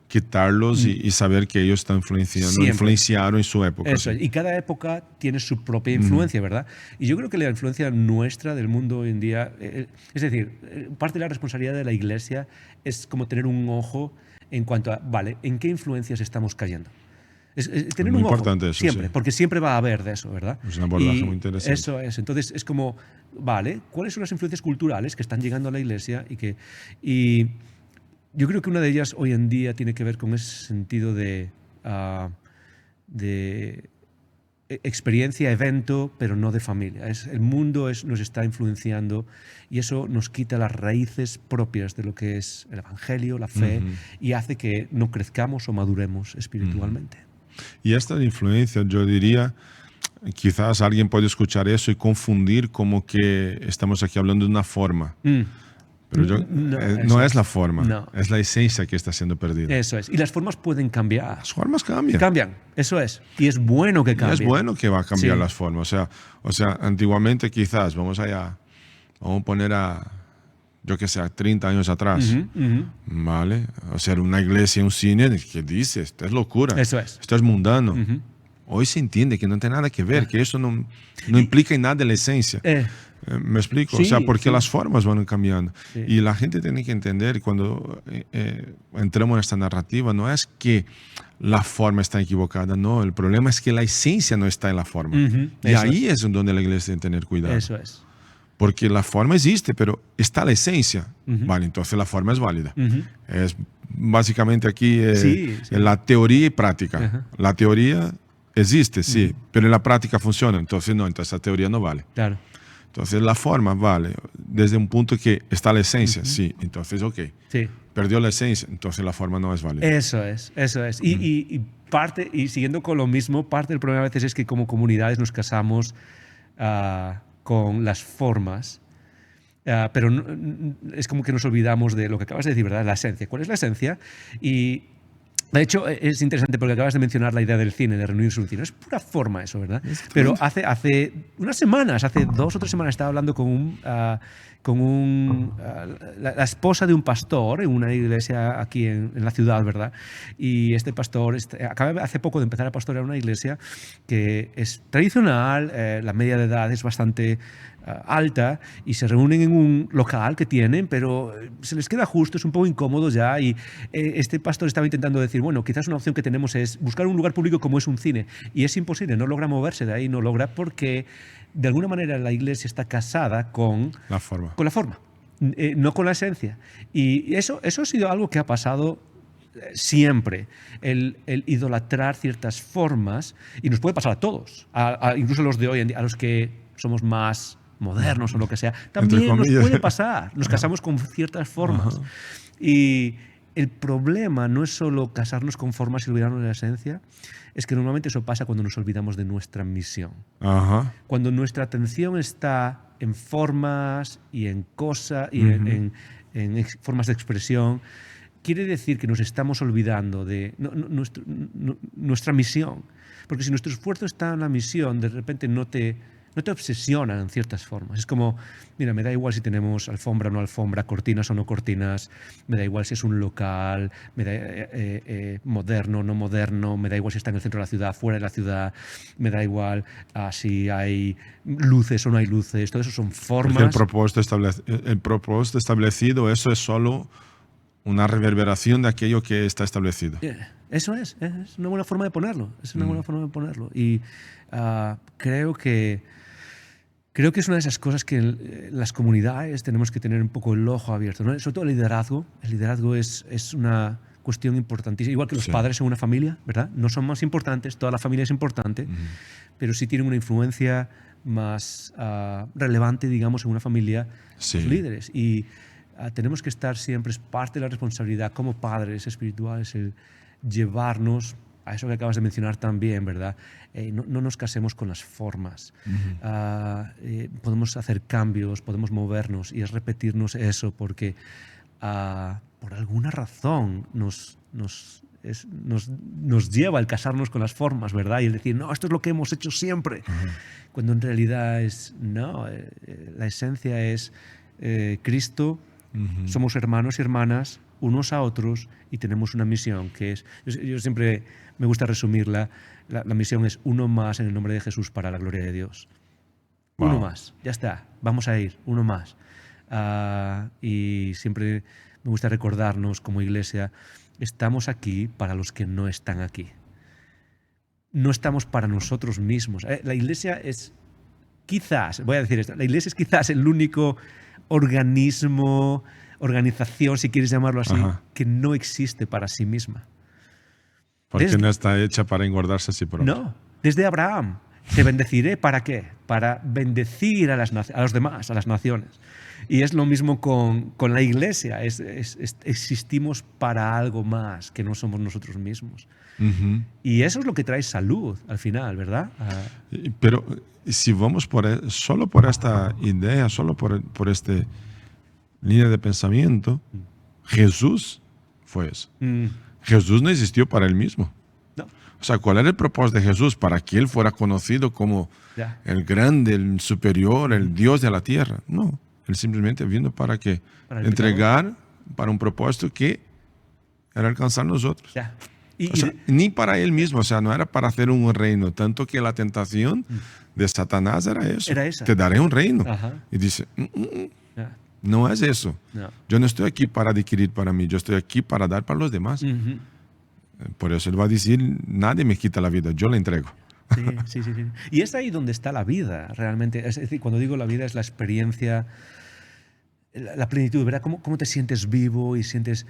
quitarlos y saber que ellos están influenciaron en su época. Eso, y cada época tiene su propia influencia, ¿verdad? Y yo creo que la influencia nuestra del mundo hoy en día, es decir, parte de la responsabilidad de la Iglesia es como tener un ojo en cuanto a, vale, ¿en qué influencias estamos cayendo? Tener muy un ojo, importante eso, siempre, sí. porque siempre va a haber de eso, ¿verdad? Es un abordaje muy interesante. Eso es. Entonces, es como, vale, ¿cuáles son las influencias culturales que están llegando a la Iglesia? Y yo creo que una de ellas hoy en día tiene que ver con ese sentido de experiencia, evento, pero no de familia. El mundo nos está influenciando y eso nos quita las raíces propias de lo que es el Evangelio, la fe, y hace que no crezcamos o maduremos espiritualmente. Y esta influencia, yo diría, quizás alguien puede escuchar eso y confundir como que estamos aquí hablando de una forma. Pero no es la forma, es la esencia que está siendo perdida. Eso es. Y las formas pueden cambiar. Las formas cambian. Cambian, eso es. Y es bueno que cambien. Y es bueno que va a cambiar las formas. O sea, antiguamente quizás, vamos a poner yo que sé, 30 años atrás, ¿vale? O sea, una iglesia, un cine, ¿qué dices? Esto es locura. Eso es. Esto es mundano. Hoy se entiende que no tiene nada que ver, que eso no implica en nada la esencia. ¿Me explico? Sí, o sea, porque las formas van cambiando. Sí. Y la gente tiene que entender, cuando entramos en esta narrativa, no es que la forma está equivocada, no. El problema es que la esencia no está en la forma. Y ahí es donde la iglesia tiene que tener cuidado. Eso es. Porque la forma existe, pero está la esencia. Vale, entonces la forma es válida. Es básicamente aquí la teoría y práctica. La teoría existe, sí, pero en la práctica funciona. Entonces la teoría no vale. Claro. Entonces la forma vale desde un punto que está la esencia, sí. Entonces, ok. Sí. Perdió la esencia, entonces la forma no es válida. Eso es. Y siguiendo con lo mismo, parte del problema a veces es que como comunidades nos casamos con las formas, pero es como que nos olvidamos de lo que acabas de decir, ¿verdad? La esencia. ¿Cuál es la esencia? Y de hecho, es interesante porque acabas de mencionar la idea del cine, de reunirse un cine. Es pura forma eso, ¿verdad? Pero hace unas semanas, hace 2 o 3 semanas, estaba hablando con la esposa de un pastor en una iglesia aquí en la ciudad, ¿verdad? Y este pastor acaba hace poco de empezar a pastorear una iglesia que es tradicional, la media de edad es bastante alta, y se reúnen en un local que tienen, pero se les queda justo, es un poco incómodo ya, y este pastor estaba intentando decir, bueno, quizás una opción que tenemos es buscar un lugar público como es un cine, y es imposible, no logra moverse de ahí, no logra, porque de alguna manera la iglesia está casada con la forma. Con la forma, no con la esencia. Y eso ha sido algo que ha pasado siempre, el idolatrar ciertas formas, y nos puede pasar a todos, incluso a los de hoy en día, a los que somos más modernos o lo que sea, también nos puede pasar. Nos casamos con ciertas formas. Y el problema no es solo casarnos con formas y olvidarnos de la esencia, es que normalmente eso pasa cuando nos olvidamos de nuestra misión. Cuando nuestra atención está en formas y en cosas y en formas de expresión, quiere decir que nos estamos olvidando de nuestra misión. Porque si nuestro esfuerzo está en la misión, de repente no te obsesionan en ciertas formas. Es como, mira, me da igual si tenemos alfombra o no alfombra, cortinas o no cortinas, me da igual si es un local, me da moderno o no moderno, me da igual si está en el centro de la ciudad, fuera de la ciudad, me da igual si hay luces o no hay luces, todo eso son formas. Porque el propósito establecido, eso es solo una reverberación de aquello que está establecido. Eso es una buena forma de ponerlo. Es una buena forma de ponerlo. Y creo que es una de esas cosas que en las comunidades tenemos que tener un poco el ojo abierto, ¿no? Sobre todo el liderazgo. El liderazgo es una cuestión importantísima. Igual que los padres en una familia, ¿verdad? No son más importantes, toda la familia es importante, pero sí tienen una influencia más relevante, digamos, en una familia, los líderes. Y tenemos que estar siempre, es parte de la responsabilidad como padres espirituales, el llevarnos a eso que acabas de mencionar también, ¿verdad? No nos casemos con las formas. Podemos hacer cambios, podemos movernos y es repetirnos eso porque por alguna razón nos lleva el casarnos con las formas, ¿verdad? Y el decir, no, esto es lo que hemos hecho siempre. Cuando en realidad no, la esencia es Cristo, somos hermanos y hermanas, unos a otros, y tenemos una misión que es, yo siempre me gusta resumirla, la misión es uno más en el nombre de Jesús para la gloria de Dios. Wow. Uno más, ya está, vamos a ir, uno más. Y siempre me gusta recordarnos como iglesia, estamos aquí para los que no están aquí. No estamos para nosotros mismos. La iglesia es quizás, voy a decir esto, la iglesia es quizás el único organización, si quieres llamarlo así, que no existe para sí misma. Porque no está hecha para engordarse a sí propia. No, desde Abraham. Te bendeciré, ¿para qué? Para bendecir a los demás, a las naciones. Y es lo mismo con la iglesia. Existimos para algo más que no somos nosotros mismos. Y eso es lo que trae salud al final, ¿verdad? Pero si vamos solo por esta idea, solo por esta línea de pensamiento, Jesús fue eso. Jesús no existió para él mismo. No. O sea, ¿cuál era el propósito de Jesús? Para que él fuera conocido como el grande, el superior, el Dios de la tierra. No, él simplemente vino para que entregar para un propósito que era alcanzar nosotros. O sea, ni para él mismo, o sea, no era para hacer un reino, tanto que la tentación de Satanás era eso. Era esa. Te daré un reino. Y dice, no es eso. No. Yo no estoy aquí para adquirir para mí, yo estoy aquí para dar para los demás. Por eso él va a decir, nadie me quita la vida, yo la entrego. Sí. Y es ahí donde está la vida, realmente. Es decir, cuando digo la vida es la experiencia, la plenitud, ¿verdad? ¿Cómo te sientes vivo y sientes...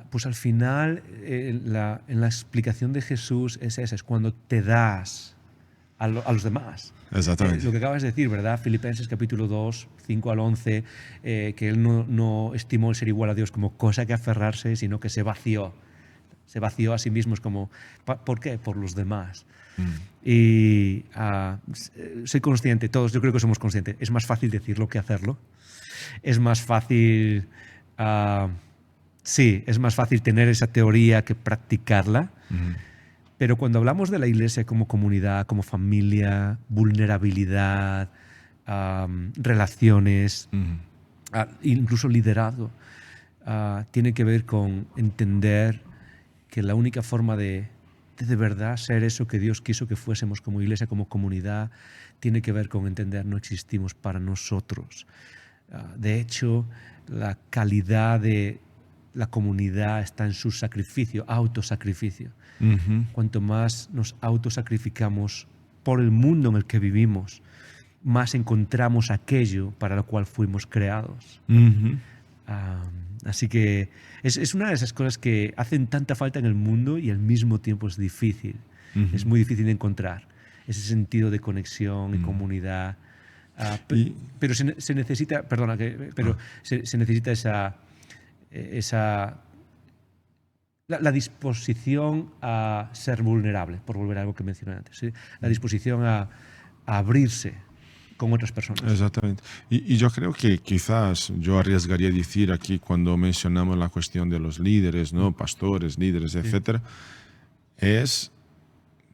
pues al final, en la explicación de Jesús es esa, es cuando te das a los demás. Exactamente. Lo que acabas de decir, ¿verdad? Filipenses capítulo 2, 5 al 11, que él no estimó el ser igual a Dios como cosa que aferrarse, sino que se vació. Se vació a sí mismo. Es como, ¿por qué? Por los demás. Y soy consciente, todos yo creo que somos conscientes, es más fácil decirlo que hacerlo. Es más fácil, es más fácil tener esa teoría que practicarla. Pero cuando hablamos de la iglesia como comunidad, como familia, vulnerabilidad, relaciones, incluso liderazgo, tiene que ver con entender que la única forma de verdad ser eso que Dios quiso que fuésemos como iglesia, como comunidad, tiene que ver con entender no existimos para nosotros. De hecho, la calidad de la comunidad está en su sacrificio, autosacrificio. Cuanto más nos autosacrificamos por el mundo en el que vivimos, más encontramos aquello para lo cual fuimos creados. Así que es una de esas cosas que hacen tanta falta en el mundo y al mismo tiempo es difícil. Es muy difícil de encontrar ese sentido de conexión y comunidad. Pero se necesita, perdona, se necesita la disposición a ser vulnerable, por volver a algo que mencioné antes, ¿sí? La disposición a abrirse con otras personas. Exactamente. Y yo creo que quizás yo arriesgaría a decir aquí cuando mencionamos la cuestión de los líderes, ¿no? Pastores, líderes, etcétera, es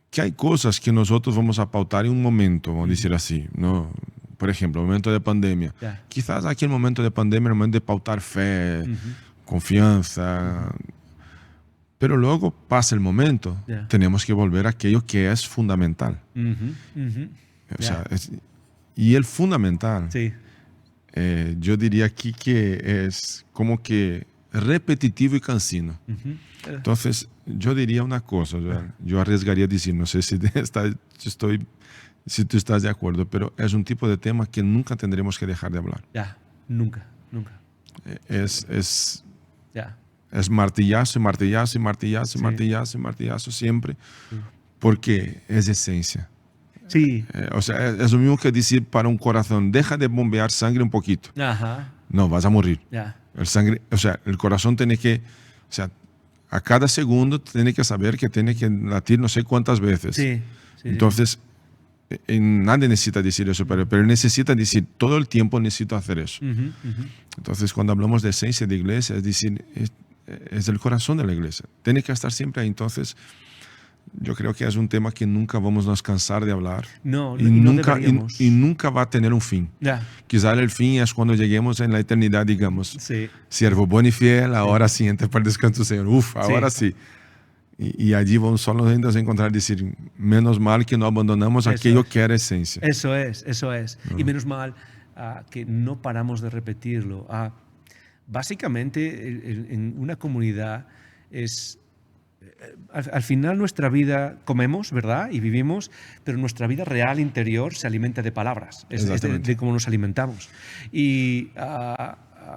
que hay cosas que nosotros vamos a pautar en un momento, vamos a decir así, ¿no? Por ejemplo, el momento de pandemia. Quizás aquí el momento de pandemia, el momento de pautar fe, confianza, pero luego pasa el momento, tenemos que volver a aquello que es fundamental. O sea, y el fundamental, yo diría aquí que es como que repetitivo y cansino. Entonces, yo diría una cosa, yo arriesgaría a decir, no sé si tú estás de acuerdo, pero es un tipo de tema que nunca tendremos que dejar de hablar. Nunca. Es martillazo, martillazo, martillazo, martillazo, martillazo siempre, porque es esencia. O sea, es lo mismo que decir para un corazón, deja de bombear sangre un poquito. No, vas a morir. El corazón tiene que, o sea, a cada segundo tiene que saber que tiene que latir no sé cuántas veces. Sí, sí, Entonces, nadie necesita decir eso, pero necesita decir, todo el tiempo necesito hacer eso. Entonces, cuando hablamos de esencia de iglesia, es decir, es el corazón de la iglesia. Tiene que estar siempre ahí. Entonces, yo creo que es un tema que nunca vamos a nos cansar de hablar. No, y no nunca, deberíamos. y nunca va a tener un fin. Ya. Quizá el fin es cuando lleguemos en la eternidad, digamos, Sí. siervo bueno y fiel, ahora sí, entra para el descanso, Señor. Uf, ahora sí. Y allí vamos solo a encontrar, decir, menos mal que no abandonamos aquello que era esencia. Eso es. Y menos mal que no paramos de repetirlo. Básicamente, en una comunidad es... Al final nuestra vida comemos, ¿verdad? Y vivimos, pero nuestra vida real interior se alimenta de palabras, es de cómo nos alimentamos. Y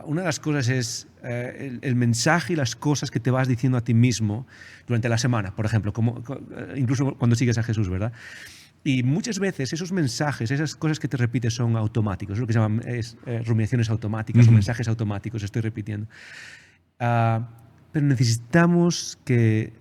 una de las cosas es el mensaje y las cosas que te vas diciendo a ti mismo durante la semana, por ejemplo, incluso cuando sigues a Jesús, ¿verdad? Y muchas veces esos mensajes, esas cosas que te repites son automáticos, es lo que se llaman rumiaciones automáticas o mensajes automáticos, estoy repitiendo. Pero necesitamos que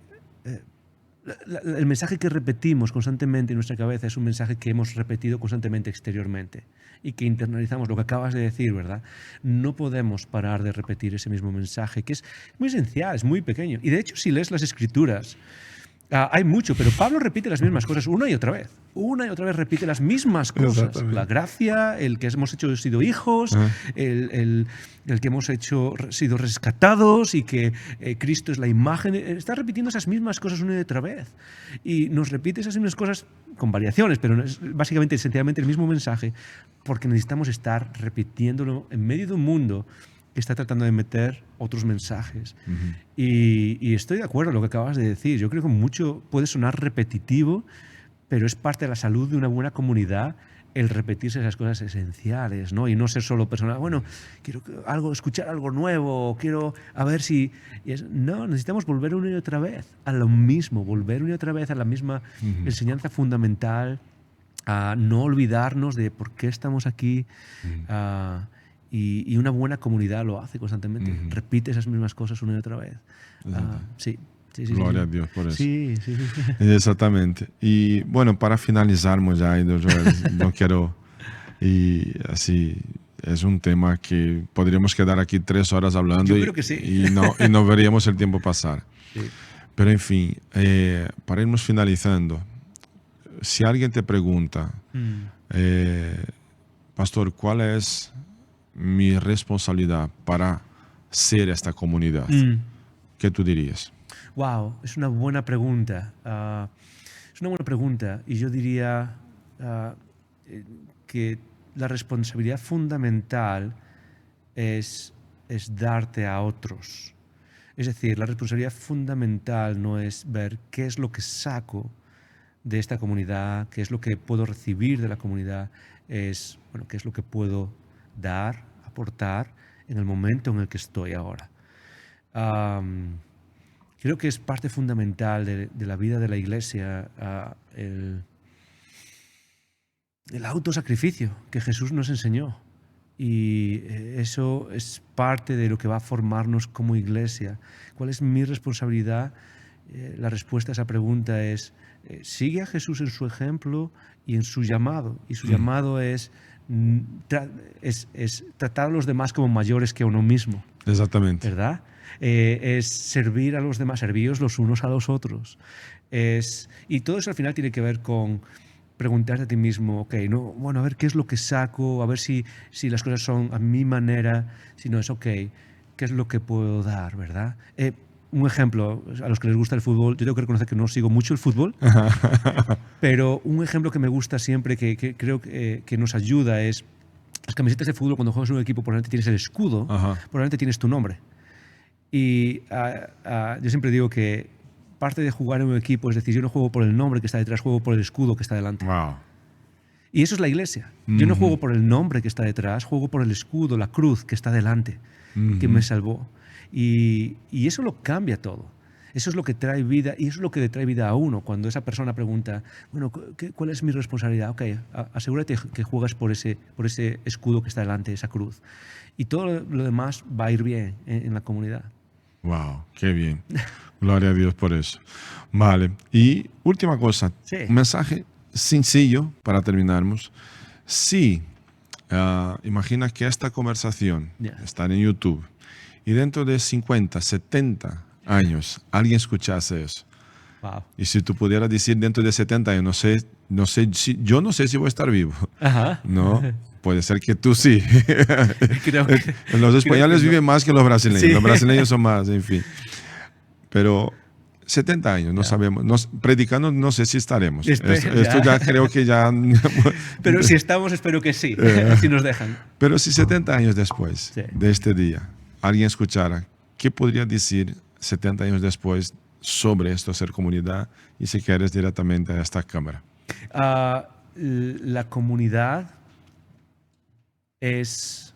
el mensaje que repetimos constantemente en nuestra cabeza es un mensaje que hemos repetido constantemente exteriormente y que internalizamos, lo que acabas de decir, ¿verdad? No podemos parar de repetir ese mismo mensaje, que es muy esencial, es muy pequeño. Y de hecho, si lees las Escrituras, hay mucho, pero Pablo repite las mismas cosas una y otra vez. Una y otra vez repite las mismas cosas. La gracia, el que hemos sido hijos, el que hemos sido rescatados y que Cristo es la imagen. Está repitiendo esas mismas cosas una y otra vez. Y nos repite esas mismas cosas con variaciones, pero es básicamente, esencialmente el mismo mensaje, porque necesitamos estar repitiéndolo en medio de un mundo que está tratando de meter otros mensajes. Y estoy de acuerdo con lo que acabas de decir. Yo creo que mucho puede sonar repetitivo, pero es parte de la salud de una buena comunidad el repetirse esas cosas esenciales, ¿no? Y no ser solo personal. Bueno, quiero escuchar algo nuevo, quiero a ver si... No, necesitamos volver una y otra vez a lo mismo, volver una y otra vez a la misma enseñanza fundamental, a no olvidarnos de por qué estamos aquí, y una buena comunidad lo hace constantemente. Repite esas mismas cosas una y otra vez. Sí. Gloria a Dios por eso. Sí. Exactamente. Y bueno, para finalizarmos ya, Joel, no quiero... Y así, es un tema que podríamos quedar aquí 3 horas hablando. Yo creo que sí. y no veríamos el tiempo pasar. Sí. Pero en fin, para irnos finalizando, si alguien te pregunta, Pastor, ¿cuál es mi responsabilidad para ser esta comunidad? ¿Qué tú dirías? Wow, es una buena pregunta. Es una buena pregunta y yo diría que la responsabilidad fundamental es darte a otros. Es decir, la responsabilidad fundamental no es ver qué es lo que saco de esta comunidad, qué es lo que puedo recibir de la comunidad, es qué es lo que puedo dar, aportar en el momento en el que estoy ahora. Creo que es parte fundamental de la vida de la iglesia el autosacrificio que Jesús nos enseñó. Y eso es parte de lo que va a formarnos como iglesia. ¿Cuál es mi responsabilidad? La respuesta a esa pregunta es, sigue a Jesús en su ejemplo y en su llamado. Y su llamado es tratar a los demás como mayores que a uno mismo. Exactamente. ¿Verdad? Es servir a los demás, servíos los unos a los otros. Y todo eso al final tiene que ver con preguntarte a ti mismo, a ver qué es lo que saco, a ver si las cosas son a mi manera, si no es qué es lo que puedo dar, ¿verdad? Un ejemplo, a los que les gusta el fútbol, yo tengo que reconocer que no sigo mucho el fútbol, pero un ejemplo que me gusta siempre, que creo que nos ayuda, es las camisetas de fútbol. Cuando juegas en un equipo, por delante tienes el escudo, por delante tienes tu nombre. Y yo siempre digo que parte de jugar en un equipo, es decir, yo no juego por el nombre que está detrás, juego por el escudo que está delante. Wow. Y eso es la iglesia. Yo no juego por el nombre que está detrás, juego por el escudo, la cruz que está delante, que me salvó. Y eso lo cambia todo. Eso es lo que trae vida, y eso es lo que le trae vida a uno. Cuando esa persona pregunta, ¿cuál es mi responsabilidad? Asegúrate que juegas por ese escudo que está delante, esa cruz. Y todo lo demás va a ir bien en la comunidad. Wow, qué bien. Gloria a Dios por eso. Vale. Y última cosa, Sí. un mensaje sencillo para terminarnos. Si imagina que esta conversación Yeah. está en YouTube y dentro de 50, 70 años alguien escuchase eso. Wow. Y si tú pudieras decir dentro de 70 años, yo no sé si voy a estar vivo. Ajá. No, puede ser que tú sí. Creo que- Los españoles creo que no. viven más que los brasileños. Sí. Los brasileños son más, en fin. Pero 70 años, no sabemos. Predicando no sé si estaremos. Esto ya creo que ya... Pero si estamos, espero que sí, si nos dejan. Pero si 70 años después Sí. de este día alguien escuchara, ¿qué podría decir 70 años después sobre esto, ser comunidad? Y si quieres directamente a esta cámara. La comunidad es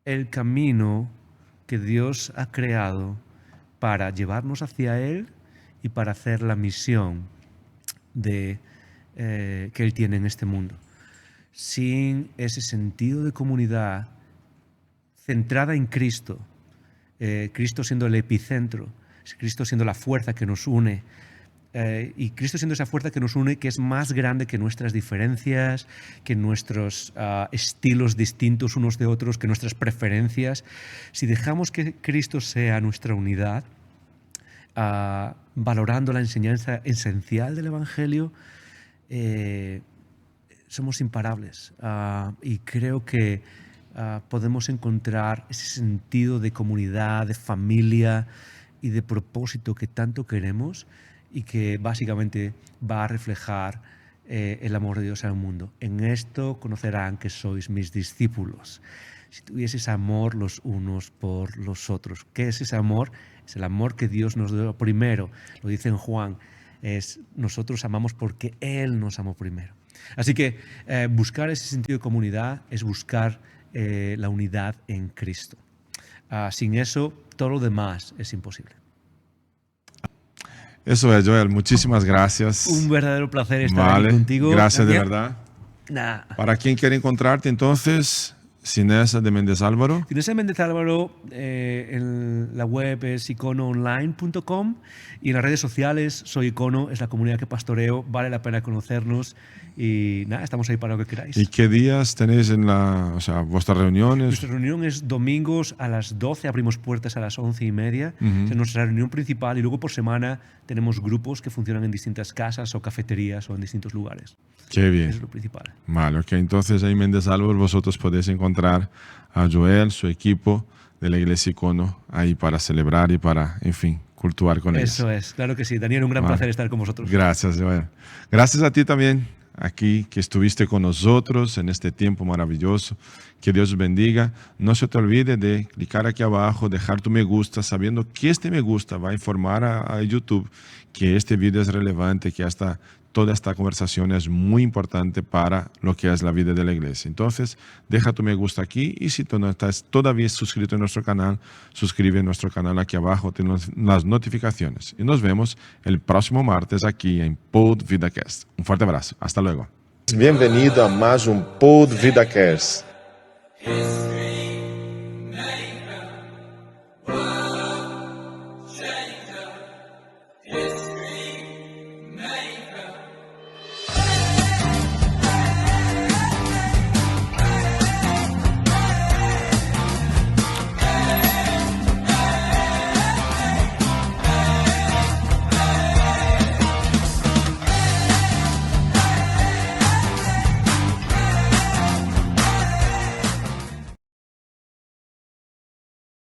el camino que Dios ha creado para llevarnos hacia Él y para hacer la misión que Él tiene en este mundo. Sin ese sentido de comunidad centrada en Cristo, Cristo siendo el epicentro, Cristo siendo la fuerza que nos une, y Cristo siendo esa fuerza que nos une, que es más grande que nuestras diferencias, que nuestros estilos distintos unos de otros, que nuestras preferencias. Si dejamos que Cristo sea nuestra unidad, valorando la enseñanza esencial del Evangelio, somos imparables. Y creo que podemos encontrar ese sentido de comunidad, de familia y de propósito que tanto queremos, y que básicamente va a reflejar el amor de Dios al mundo. En esto conocerán que sois mis discípulos, si tuvieseis amor los unos por los otros. ¿Qué es ese amor? Es el amor que Dios nos dio primero. Lo dice en Juan, nosotros amamos porque Él nos amó primero. Así que buscar ese sentido de comunidad es buscar la unidad en Cristo. Sin eso, todo lo demás es imposible. Eso es, Joel. Muchísimas gracias. Un verdadero placer estar aquí contigo. Gracias de Daniel. verdad. Nah. Para quien quiere encontrarte, entonces, Cinesa de Méndez Álvaro. Cinesa Méndez Álvaro, en la web es iconoonline.com, y en las redes sociales soy Icono, es la comunidad que pastoreo, vale la pena conocernos, y nada, estamos ahí para lo que queráis. ¿Y qué días tenéis vuestras reuniones? Nuestra reunión es domingos a las 12, abrimos puertas a las 11:30, es nuestra reunión principal, y luego por semana tenemos grupos que funcionan en distintas casas o cafeterías o en distintos lugares. Qué bien. Eso es lo principal. Vale, ok. Entonces ahí en Méndez Álvaro vosotros podéis encontrar a Joel, su equipo de la Iglesia Icono, ahí para celebrar y para, en fin, cultuar con ellos. Eso es, claro que sí. Daniel, un gran placer estar con vosotros. Gracias, Joel. Gracias a ti también, aquí que estuviste con nosotros en este tiempo maravilloso. Que Dios bendiga. No se te olvide de clicar aquí abajo, dejar tu me gusta, sabiendo que este me gusta va a informar a YouTube que este video es relevante, que toda esta conversación es muy importante para lo que es la vida de la iglesia. Entonces, deja tu me gusta aquí, y si tú no estás todavía suscrito a nuestro canal, suscribe a nuestro canal aquí abajo, tienes las notificaciones. Y nos vemos el próximo martes aquí en Pod VidaCast. Un fuerte abrazo. Hasta luego. Bienvenido a mais um Pod VidaCast.